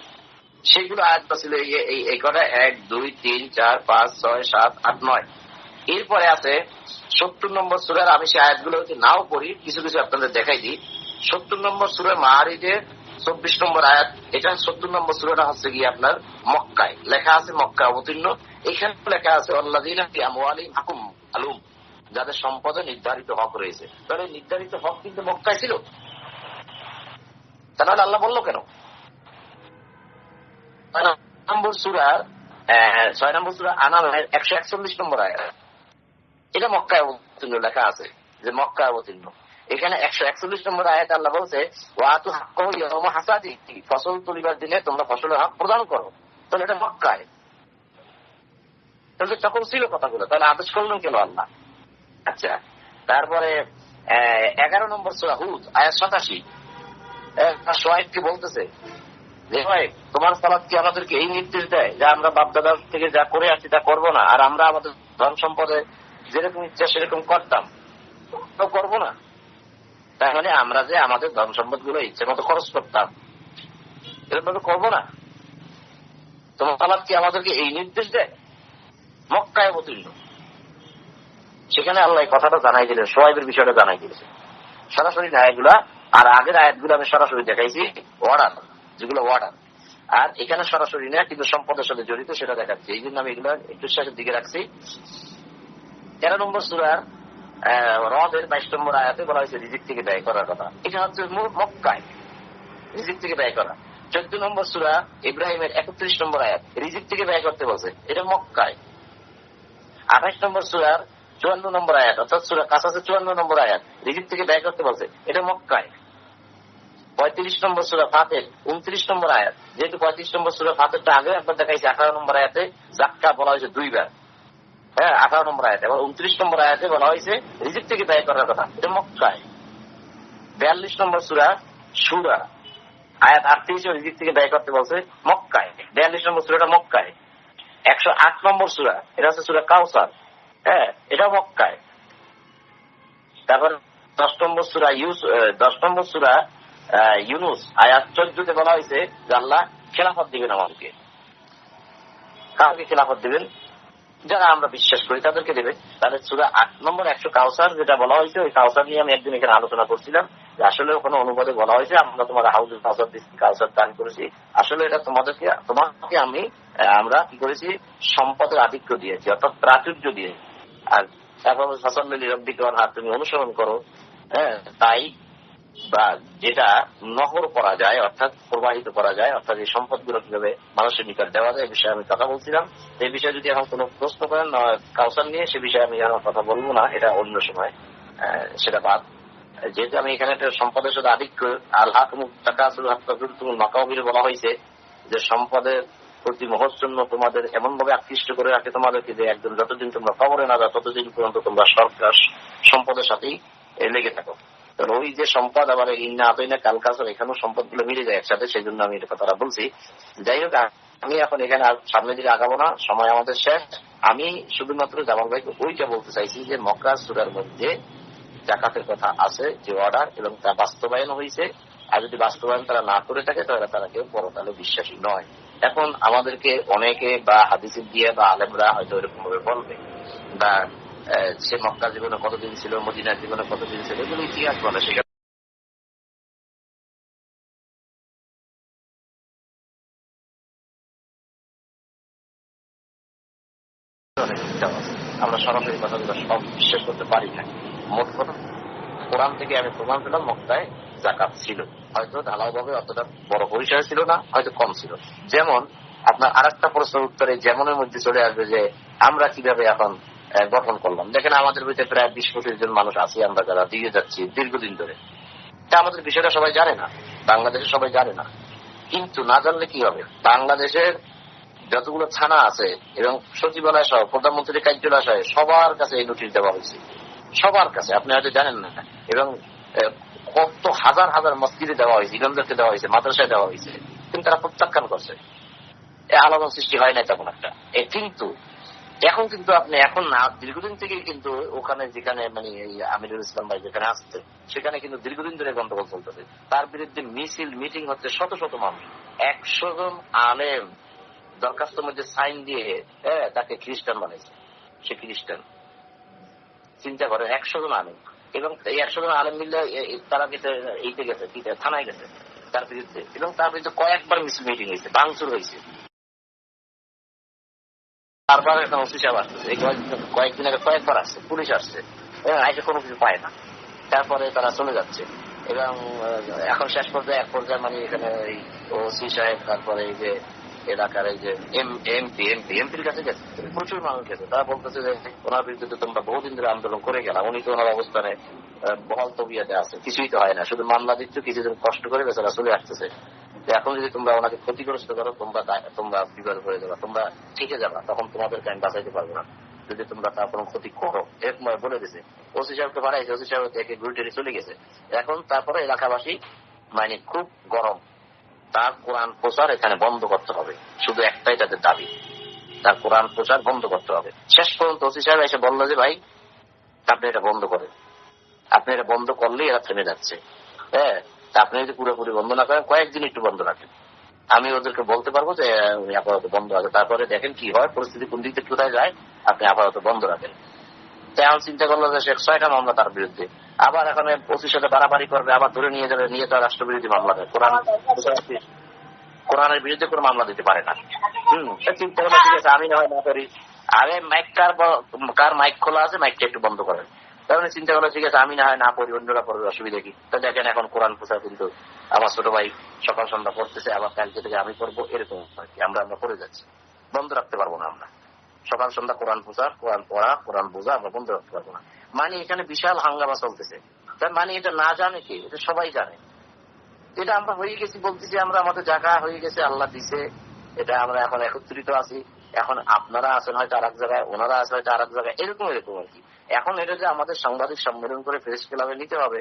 [SPEAKER 1] সেইগুলো আয়াতগুলো ছিল এই কটা 1, 2, 3, 4, 5, 6, 7, 8, 9। এরপরে আছে 70 নম্বর সূরার, আমি সেই আয়াতগুলো নাও পড়ি, কিছু কিছু আপনাদের দেখাই দিই। 70 নম্বর সূরা মাআরিজের 24 নম্বর আয়াত। এটা 70 নম্বর সূরাটা হচ্ছে গিয়ে আপনার মক্কায় লেখা আছে, মক্কা অবতীর্ণ। এখানে লেখা আছে আল্লাযীনা ফি আমওয়ালিহিম হাকুম মালুম, যাদের সম্পদে নির্ধারিত হক রয়েছে। তাহলে নির্ধারিত হক কিন্তু মক্কায় ছিল, তাহলে আল্লাহ বললো কেন? 6 নম্বর সূরা আনামের 141 নম্বর আয়াত, এটা মক্কায় অবতীর্ণ লেখা আছে, যে মক্কায় অবতীর্ণ। এখানে 141 নম্বর আয়াত আল্লাহ বলছে ওয়াতু হাক্কাহু ইয়াওমা হাসাদি, ফসল তুলিবার দিনে তোমরা ফসলের হক প্রদান করো। তাহলে এটা মক্কায়, তাহলে তখন ছিল কথাগুলো, তাহলে আদেশ করলেন কেন আল্লাহ? আচ্ছা, তারপরে 11 নম্বর সূরা হুদ আয়াত 87, শোয়াইবকে বলতেছে যে ভাই তোমার সালাত কি আমাদেরকে এই নির্দেশ দেয় যে আমরা বাপদাদার থেকে যা করে আসছি তা করবো না, আর আমরা আমাদের ধন সম্পদে যেরকম ইচ্ছা সেরকম করতাম করবো না? তার মানে আমরা যে আমাদের ধন সম্পদ গুলো ইচ্ছে মতো খরচ করতাম এরকম করবো না? তোমার সালাত কি আমাদেরকে এই নির্দেশ দেয়? মক্কায় অবতীর্ণ, সেখানে আল্লাহ কথাটা জানাই দিলেন, শোয়াইবের বিষয়টা জানাই দিয়েছে সরাসরি আয়াতগুলা। আর আগের আয়াতগুলো আমি সরাসরি দেখাইছি অর্ডার, যেগুলো অর্ডার, আর এখানে সরাসরি না কিন্তু সম্পদের সাথে জড়িত সেটা দেখাচ্ছি, এই জন্য আমি এগুলো একটু শেষের দিকে রাখছি। 13 নম্বর সূরার রদের 22 নম্বর আয়াতে বলা হয়েছে রিজিক থেকে ব্যয় করার কথা, এটা হচ্ছে মক্কায় রিজিক থেকে ব্যয় করা। 14 নম্বর সূরা ইব্রাহিমের 31 নম্বর আয়াত রিজিক থেকে ব্যয় করতে বলছে, এটা মক্কায়। 28 নম্বর সূরার 54 নম্বর আয়াত অর্থাৎ সূরা কাসাসের 54 নম্বর আয়াত রিজিক থেকে ব্যয় করতে বলছে, এটা মক্কায়। 35 নম্বর সূরা ফাতির 29 নম্বর আয়াত, যেহেতু 35 নম্বর সূরা ফাতিরটা আগে একবার দেখাইছে 18 নম্বর আয়াতে যাক্কাত বলা হয়েছে 2 বার, হ্যাঁ 18 নম্বর আয়াতে, এবার 29 নম্বর আয়াতে বলা হয়েছে রিজিক থেকে ব্যয় করার কথা, এটা মক্কায়। 42 নম্বর সূরা সূরা আয়াত 38 রিজিক থেকে ব্যয় করতে বলছে, মক্কায়। 42 নম্বর সূরাটা মক্কায়। 108 নম্বর সূরা এটা হচ্ছে সূরা কাউসার, হ্যাঁ এটা মক্কায়। তারপর 10 নম্বর সূরা ইউনুস আয়াত 14 বলা হয়েছে যে আল্লাহ খেলাফত দিবেন আমাদেরকে। কাউকে খেলাফত দিবেন? যারা আমরা বিশ্বাস করি তাদেরকে দেবে। তাহলে সূরা 8 নম্বর 100 কাউসার যেটা বলা হয়েছে, ওই কাউসার নিয়ে আমি একদিন এখানে আলোচনা করছিলাম যে আসলে ওখানে অনুবাদে বলা হয়েছে আমরা তোমার হাউজুল কাউসার দিচ্ছি, কাউসার দান করেছি। আসলে এটা তোমাকে আমরা কি করেছি, সম্পদের আধিক্য দিয়েছি, অর্থাৎ প্রাচুর্য দিয়ে। আর তারপর ফাসাল্লি লিরাব্বিকা ওয়ানহার, তুমি অনুসরণ করো, হ্যাঁ তাই, বা যেটা নহর করা যায় অর্থাৎ প্রবাহিত করা যায়, অর্থাৎ এই সম্পদগুলো কিভাবে মানুষের নিকট দেওয়া যায় এই বিষয়ে আমি কথা বলছিলাম। এই বিষয়ে যদি এখন কোনো প্রশ্ন করেন কাউসার নিয়ে, সে বিষয়ে আমি আর কথা বলবো না, এটা অন্য সময়, সেটা বাদ। যেহেতু আমি এখানে একটা সম্পদের সাথে আধিক্য আল্লাহ মাকাবির বলা হয়েছে যে সম্পদের প্রতি মহৎজন্য তোমাদের এমন ভাবে আকৃষ্ট করে রাখে তোমাদেরকে যে একজন যতদিন তোমরা কবরে না যাও ততদিন পর্যন্ত তোমরা সরকার সম্পদের সাথেই লেগে থাকো। ওই যে সম্পদ আবার ইন্না আতইনা কাল কাসর, এখানেও সম্পদ গুলো মিলে যায় একসাথে, সেই জন্য আমি এটা কথাটা বলছি। যাই হোক, আমি এখন এখানে আর সামনের দিকে আগাবো না, সময় আমাদের শেষ। আমি শুধুমাত্র জামাল ভাইকে ওইটা বলতে চাইছি যে মক্কা সূরার মধ্যে জাকাতের কথা আছে যে অর্ডার, এবং তা বাস্তবায়ন হয়েছে। আর যদি বাস্তবায়ন তারা না করে থাকে তাহলে তারা কেউ পরকালে বিশ্বাসী নয়। এখন আমাদেরকে অনেকে বা হাদিসে দিয়ে বা আলেমরা হয়তো এরকম ভাবে বলবে, বা সে মক্কা জীবনে কতদিন ছিল, মদিনার জীবনে কতদিন ছিল, এগুলো ইতিহাস বলে। সেখানে আমরা সরাসরি কথাগুলো সব বিশ্বাস করতে পারি না। মোট কথা কোরআন থেকে আমি প্রমাণ পেলাম মক্কায় যাকাত ছিল, হয়তো ঢালাও ভাবে অতটা বড় পরিসরে ছিল না, হয়তো কম ছিল। যেমন আপনার আরেকটা প্রশ্নের উত্তরে যেমনের মধ্যে চলে আসবে যে আমরা কিভাবে এখন গঠন করলাম। দেখেন আমাদের ভিতরে প্রায় 20-25 জন মানুষ আছি আমরা যারা দিয়ে যাচ্ছি দীর্ঘদিন ধরে। তা আমাদের বিষয়টা সবাই জানে না, বাংলাদেশে সবাই জানে না। কিন্তু না জানলে কি হবে, বাংলাদেশের যতগুলো থানা আছে এবং সচিবালয় সহ প্রধানমন্ত্রীর কার্যালয় সহ সবার কাছে এই নোটিশ দেওয়া হয়েছে, সবার কাছে, আপনি হয়তো জানেন না। এবং কত হাজার হাজার মসজিদে দেওয়া হয়েছে, ইমামদেরকে দেওয়া হয়েছে, মাদ্রাসায় দেওয়া হয়েছে, কিন্তু তারা প্রত্যাখ্যান করছে। আলোড়ন সৃষ্টি হয় না তেমন একটা। কিন্তু এখন কিন্তু আপনি এখন না, দীর্ঘদিন থেকে কিন্তু ওখানে যেখানে মানে এই আমিরুল ইসলাম ভাই যেখানে আসছে সেখানে কিন্তু দীর্ঘদিন ধরে গন্ডগোল চলতেছে। তার বিরুদ্ধে মিছিল মিটিং হচ্ছে, শত শত মানুষ, 100 জন আলেম দরখাস্তের মধ্যে সাইন দিয়ে তাকে খ্রিস্টান বানাইছে। সে খ্রিস্টান, চিন্তা করেন, 100 জন আলেম। এবং এই 100 জন আলেম মিললে তারা গেছে এইতে গেছে, থানায় গেছে তার বিরুদ্ধে, এবং তার বিরুদ্ধে কয়েকবার মিছিল মিটিং হয়েছে, ভাঙচুর হয়েছে। বারবার একটা ওসি সাহেব আসতেছে, এই কয়েকদিন আগে কয়েকবার আসছে, পুলিশ আসছে, আইসে কোনো কিছু পায় না। তারপরে তারা চলে যাচ্ছে। এবং এখন শেষ পর্যায়ে এক পর্যায়ে মানে এখানে ওসি সাহেব, তারপরে এই যে এলাকার এই যে এমপির কাছে গেছে, প্রচুর মানুষ গেছে। তারা বলতেছে যে ওনার বিরুদ্ধে তোমরা বহুদিন ধরে আন্দোলন করে গেলাম, উনি তো ওনার অবস্থানে বহাল তবিয়াতে আছে, কিছুই তো হয় না, শুধু মামলা দিচ্ছ, কিছুদিন কষ্ট করে বেচারা চলে আসতেছে। এখন যদি তোমরা ওনাকে ক্ষতিগ্রস্ত করো, তোমরা বিপদ হয়ে যাবা, তোমরা ঠিকে যাবা, তখন তোমাদেরকে আমি বাঁচাইতে পারবো না যদি তোমরা তার কোনো ক্ষতি করো। এরকম বলে দিছে। ওসি সাহেবকে বাড়াইছে, ওসি সাহেব একে ঘুরে চলে গেছে। এখন তারপরে এলাকাবাসী মানে খুব গরম, তার কোরআন প্রচার এখানে বন্ধ করতে হবে, শুধু একটাই তাদের দাবি, তার কোরআন প্রচার বন্ধ করতে হবে। শেষ পর্যন্ত ওসি সাহেব এসে বললো যে ভাই আপনি এটা বন্ধ করেন, আপনি এটা বন্ধ করলেই এরা থেমে যাচ্ছে। হ্যাঁ, আপনি যদি পুরোপুরি বন্ধ না করেন, কয়েকদিন একটু বন্ধ রাখেন, আমি ওদেরকে বলতে পারবো যে আপাতত বন্ধ আছে, তারপরে দেখেন কি হয়, পরিস্থিতি কোন দিক থেকে কোথায় যায়, আপনি আপাতত বন্ধ রাখেন। এখন চিন্তা করলো যে 6টা মামলা তার বিরুদ্ধে, আবার এখানে 25 সাথে বাড়াবাড়ি করবে, আবার ধরে নিয়ে যাবে, নিয়ে তার রাষ্ট্রবিরোধী মামলা দেয়। কোরআনের বিরুদ্ধে কোনো মামলা দিতে পারে না। চিন্তা করলো ঠিক আছে, আমি না হয় না করি, আগে কার মাইক খোলা আছে মাইকটা একটু বন্ধ করেন। তাহলে চিন্তা করলো ঠিক আছে, আমি না হয় না পড়ি, অন্যরা পড়বে, অসুবিধা কি। তো দেখেন এখন কোরআন প্রচার কিন্তু আমার ছোট ভাই সকাল সন্ধ্যা পড়তেছে, আবার কালকে থেকে আমি পড়বো, এরকম আর কি। আমরা পড়ে যাচ্ছি, বন্ধ রাখতে পারবো না আমরা। সকাল সন্ধ্যা কোরআন প্রচার, কোরআন পড়া, কোরআন বোঝা আমরা বন্ধ রাখতে পারবো না। মানে এখানে বিশাল হাঙ্গামা চলতেছে। তার মানে এটা না জানে কি, এটা সবাই জানে। এটা আমরা হয়ে গেছি, বলতেছি আমরা, আমাদের জায়গা হয়ে গেছে, আল্লাহ দিছে, এটা আমরা এখন একত্রিত আছি। এখন আপনারা আছেন হয়তো আর এক জায়গায়, ওনারা আছে হয়তো আর এক জায়গায়, এরকম আর কি। এখন এটা যে আমাদের সাংবাদিক সম্মেলন করে প্রেস ক্লাবে নিতে হবে,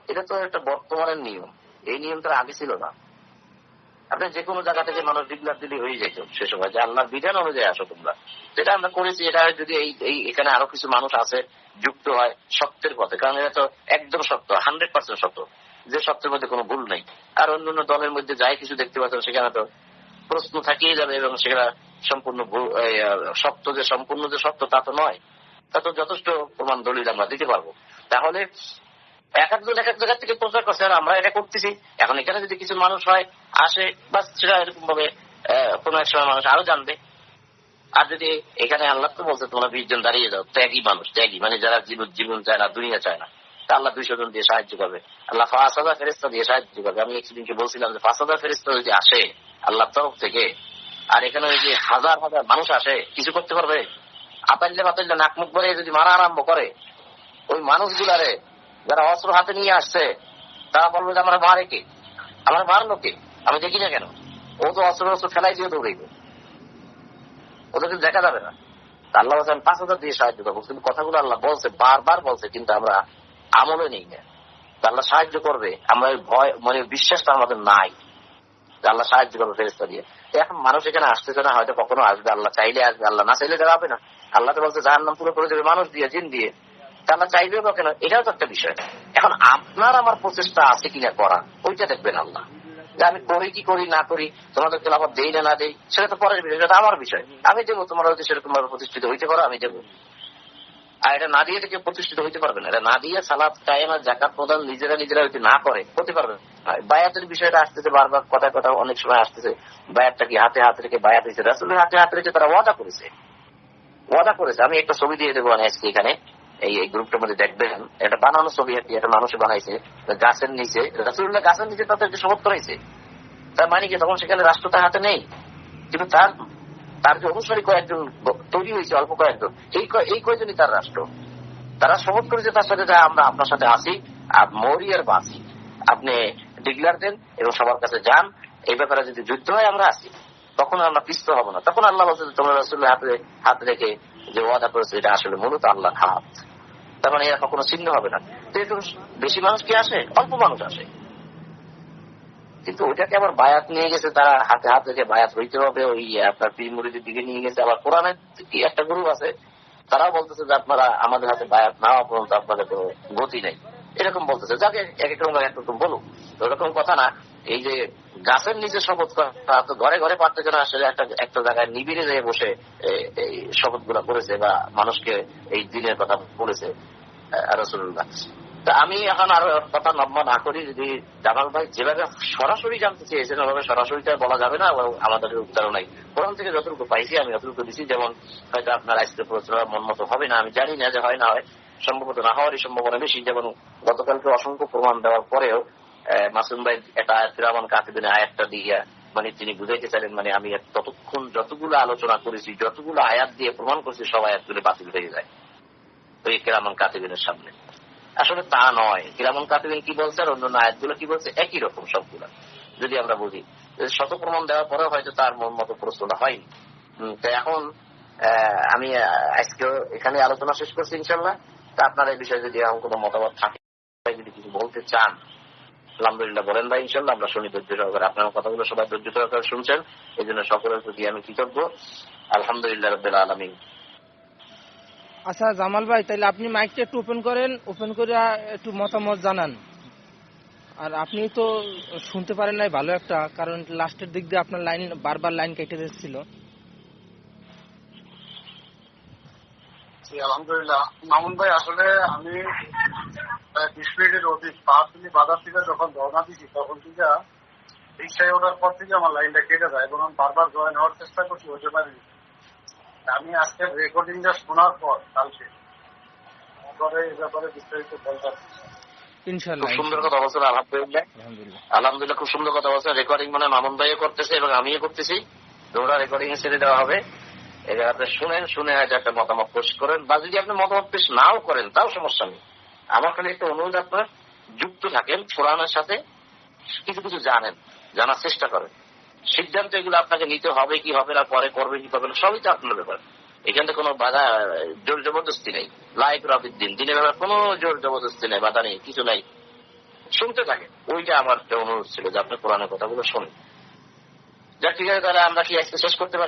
[SPEAKER 1] এটা তো একটা বর্তমানের নিয়ম। এই নিয়মটা আগে ছিল না। আপনি যে কোনো জায়গা থেকে মানুষ ডিক্লার দিলে হয়ে যেত সে সময়, যে আল্লাহর বিধান অনুযায়ী আসো তোমরা। যেটা আমরা করেছি, এটা যদি এখানে আরো কিছু মানুষ আছে যুক্ত হয় সত্যের পথে, কারণ এটা তো একদম সত্য, 100% সত্য, যে সত্যের মধ্যে কোনো ভুল নেই। আর অন্যান্য দলের মধ্যে যাই কিছু দেখতে পাচ্ছেন সেখানে তো প্রশ্ন থাকিয়ে যাবে, এবং সেখানে সম্পূর্ণ সত্য যে সম্পূর্ণ যে সত্য তা তো নয়, তা তো যথেষ্ট প্রমাণ দলিল আমরা দিতে পারবো। তাহলে এক একজন এক এক জায়গা থেকে প্রচার করছে, আর আমরা এটা করতেছি। এখন এখানে যদি কিছু মানুষ হয় আসে, বা সেটা এরকম ভাবে কোন এক সময় মানুষ আরো জানবে। আর যদি এখানে আল্লাহ তো বলছে তোমরা 20 জন দাঁড়িয়ে যাও, ত্যাগী মানুষ, ত্যাগী মানে যারা জীবন চায় না, দুনিয়া চায় না, তা আল্লাহ 200 জন দিয়ে সাহায্য করবে, আল্লাহ 5000 ফেরেশতা দিয়ে সাহায্য করবে। আমি একদিনকে বলছিলাম যে 5000 ফেরেশতা যদি আসে আল্লাহর তরফ থেকে, আর এখানে ওই যে হাজার হাজার মানুষ আসে, কিছু করতে পারবে? আতাল্লে নাক মুখ ভরে যদি মারা আরম্ভ করে, ওই মানুষগুলারে যারা অস্ত্র হাতে নিয়ে আসছে, তারা বলবে যে আমরা মারে কে, আমার মারলো কে, আমি দেখি না কেন, ও তো অস্ত্র ফেলাই দিয়ে দৌড়াইবে, ওদেরকে দেখা যাবে না। আল্লাহ 5000 দিয়ে সাহায্য করবো। কিন্তু কথাগুলো আল্লাহ বলছে, বারবার বলছে, কিন্তু আমরা আমলে নেই না। আল্লাহ সাহায্য করবে, আমরা ভয় মানে বিশ্বাসটা আমাদের নাই, আল্লাহ সাহায্য করবে ফেরেশতা দিয়ে। এখন মানুষ এখানে আসতেছে না, হয়তো কখনো আসবে, আল্লাহ চাইলে আসবে, আল্লাহ না চাইলে যাবে না। আল্লাহ তো বলছে জাহান্নাম পুরো করে দেবে মানুষ দিয়ে, জিন দিয়ে, আল্লাহ চাইবে বা কেন, এটাও তো একটা বিষয়। এখন আপনার আমার প্রচেষ্টা আছে কিনা করা, ওইটা দেখবেন আল্লাহ। যে আমি করি কি করি না করি, তোমাদের খেলাফত দেই না দেই, সেটা তো পরের বিষয়, সেটা আমার বিষয়। আমি দেবো, তোমরা হয়তো সেরকম ভাবে প্রতিষ্ঠিত হইতে পারো, আমি দেবো। আর এটা না দিয়ে কেউ প্রতিষ্ঠিত হইতে পারবে না। এটা না দিয়ে সালাত কায়েম আর যাকাত প্রদান নিজেরা হইতে না করে হতে পারবে না। বায়াতের বিষয়টা আসতেছে বারবার, কথা অনেক সময় আসতেছে, বায়াতটা কি হাতে হাত রেখে বায়াত হয়েছে? রাসূলের হাতে হাত রেখে তারা ওয়াদা করেছে। আমি একটা ছবি দিয়ে দেবো আজকে এখানে, এই গ্রুপটার মধ্যে দেখবেন, এটা বানানো ছবি আর কি, এটা মানুষে বানাইছে, গাছের নিচে রাসূলুল্লাহ গাছের নিচে তাদেরকে শপথ করাইছে। তার মানে কি তখন সেখানে রাষ্ট্র তার হাতে নেই, কিন্তু তার যে অনুসারী কয়েকজন তৈরি হয়েছে, অল্প কয়েকজন, এই কয়েকজনই তার রাষ্ট্র। তারা শপথ করেছে তার সাথে, আমরা আপনার সাথে আসি, আর মরি আর বাঁচি, আপনি ডিক্লার দেন এবং সবার কাছে যান, এই ব্যাপারে যদি যুদ্ধ হয় আমরা আসি, তখন আমরা পিছতে হবো না। তখন আল্লাহ বলছে তোমরা রাসূলের হাত রেখে যে ওয়াদা করেছে, এটা আসলে মূলত আল্লাহ হাত, তার মানে এরা কখনো ছিন্ন হবে না। তো এরকম বেশি মানুষ কি আসে? অল্প মানুষ আসে, কিন্তু ওইটাকে আবার বায়াত নিয়ে গেছে, তারা হাতে হাত রেখে বায়াত হইতে হবে, ওই আপনার পীর মুরিদের দিকে নিয়ে গেছে। আবার কোরআনের কি একটা গ্রুপ আছে, তারাও বলতেছে যে আপনারা আমাদের হাতে বায়াত না হওয়া পর্যন্ত আপনাদের কোনো গতি নেই, এরকম বলতেছে। যাকে এক এক রকম বলুক, ওরকম কথা না। এই যে গাছের নিচে শপথ করা, তো ঘরে ঘরে পারতেছে না, আসলে একটা জায়গায় নিবিড়ে যেয়ে বসে এই শপথ গুলা করেছে বা মানুষকে এই দিনের কথা বলেছে রাসূলুল্লাহ। আমি এখন আরো কথা লম্বা না করি, যদি জামাল ভাই যেভাবে সরাসরি জানতে চেয়েছেন ওভাবে সরাসরিটা বলা যাবে না, আমাদের উত্তরও নাই। কোরআন থেকে যতটুকু পাইছি আমি যতটুকু দিচ্ছি। যেমন হয়তো আপনার আজকে প্রশ্ন মন মতো হবে না, আমি জানি না যে হয় না হয়, সম্ভবত না হওয়ারই সম্ভাবনা বেশি। যেমন গতকালকে অসংখ্য প্রমাণ দেওয়ার পরেও মাসুম ভাই এটা ফিরামান কাতিবিনের আয়াতটা দিয়ে মানে তিনি বুঝাইতে চাইলেন মানে আমি ততক্ষণ যতগুলো আলোচনা করেছি, যতগুলো আয়াত দিয়ে প্রমাণ করেছি, সব আয়াতগুলো বাতিল হয়ে যায় ওই কিরামান কাতিবিনের সামনে। আসলে তা নয়। কিরামান কাতিবিন কি বলছে আর অন্যান্য আয়াতগুলো কি বলছে, একই রকম সবগুলা। যদি আমরা বুঝি শত প্রমাণ দেওয়ার পরেও হয়তো তার মন মতো প্রশ্নটা হয়নি। তো এখন আমি আজকেও এখানে আলোচনা শেষ করছি ইনশাল্লাহ। তা আপনার এই বিষয়ে যদি এমন কোনো মতামত থাকে, যদি কিছু বলতে চান, আলহামদুলিল্লাহ বলেন ভাই, ইনশাল্লাহ আমরা শুনি ধৈর্য সহকারে। আপনার কথাগুলো সবাই ধৈর্য সহকারে শুনছেন, এই জন্য সকলের প্রতি আমি কৃতজ্ঞ। আলহামদুলিল্লাহ রাব্বিল আলামিন।
[SPEAKER 4] আচ্ছা জামাল ভাই, তাহলে আপনি মাইকটা একটু ওপেন করেন, ওপেন করে একটু মতামত জানান। আর আপনি তো শুনতে পারেন নাই ভালো একটা, কারণ লাস্টের দিক দিয়ে আপনার লাইন বারবার লাইন কেটে যাচ্ছিল।
[SPEAKER 2] আলহামদুলিল্লাহ মামুন ভাই, আসলে আমি 20 মিনিটের অধিক পাহাড়তলি বাজার থেকে যখন রওনা দিচ্ছি তখন থেকে রিক্সায় ওঠার পর থেকে আমার লাইনটা কেটে যায় এবং আমি বারবার জয়েন হওয়ার চেষ্টা করছি, হতে পারিনি। আমি আজকে রেকর্ডিংটা শোনার পর কালকে এই ব্যাপারে বিস্তারিত বলতে
[SPEAKER 4] ইনশাআল্লাহ।
[SPEAKER 1] খুব সুন্দর কথা বলছেন। আলহামদুলিল্লাহ, আলহামদুলিল্লাহ, খুব সুন্দর কথা বলছেন। রেকর্ডিং মানে মামুন ভাইও করতেছে এবং আমিও করতেছি। তোমরা রেকর্ডিং এ ছেড়ে দেওয়া হবে, এটা আপনি শুনেন, শুনে হয়তো একটা মতামত পেশ করেন, বা যদি আপনি মতামত পেশ নাও করেন তাও সমস্যা নেই। আমার খালি একটা অনুরোধ, আপনার যুক্ত থাকেন কোরআনের সাথে, কিছু কিছু জানেন, জানার চেষ্টা করেন। সিদ্ধান্ত এগুলো আপনাকে নিতে হবে কি হবে না, পরে করবে কি করবে না, সবই তো আপনার ব্যাপার। এখানে কোনো বাধা, জোর জবরদস্তি নেই। লাইক রাবিদ্দিন, দিনের ব্যাপার কোনো জোর জবরদস্তি নেই, বাধা নেই, কিছু নাই। শুনতে থাকেন। ওইটা আমার একটা অনুরোধ ছিল যে আপনি কোরআনের কথাগুলো শোনেন। যা ঠিক আছে, তাহলে আমরা কি আজকে শেষ করতে পারি?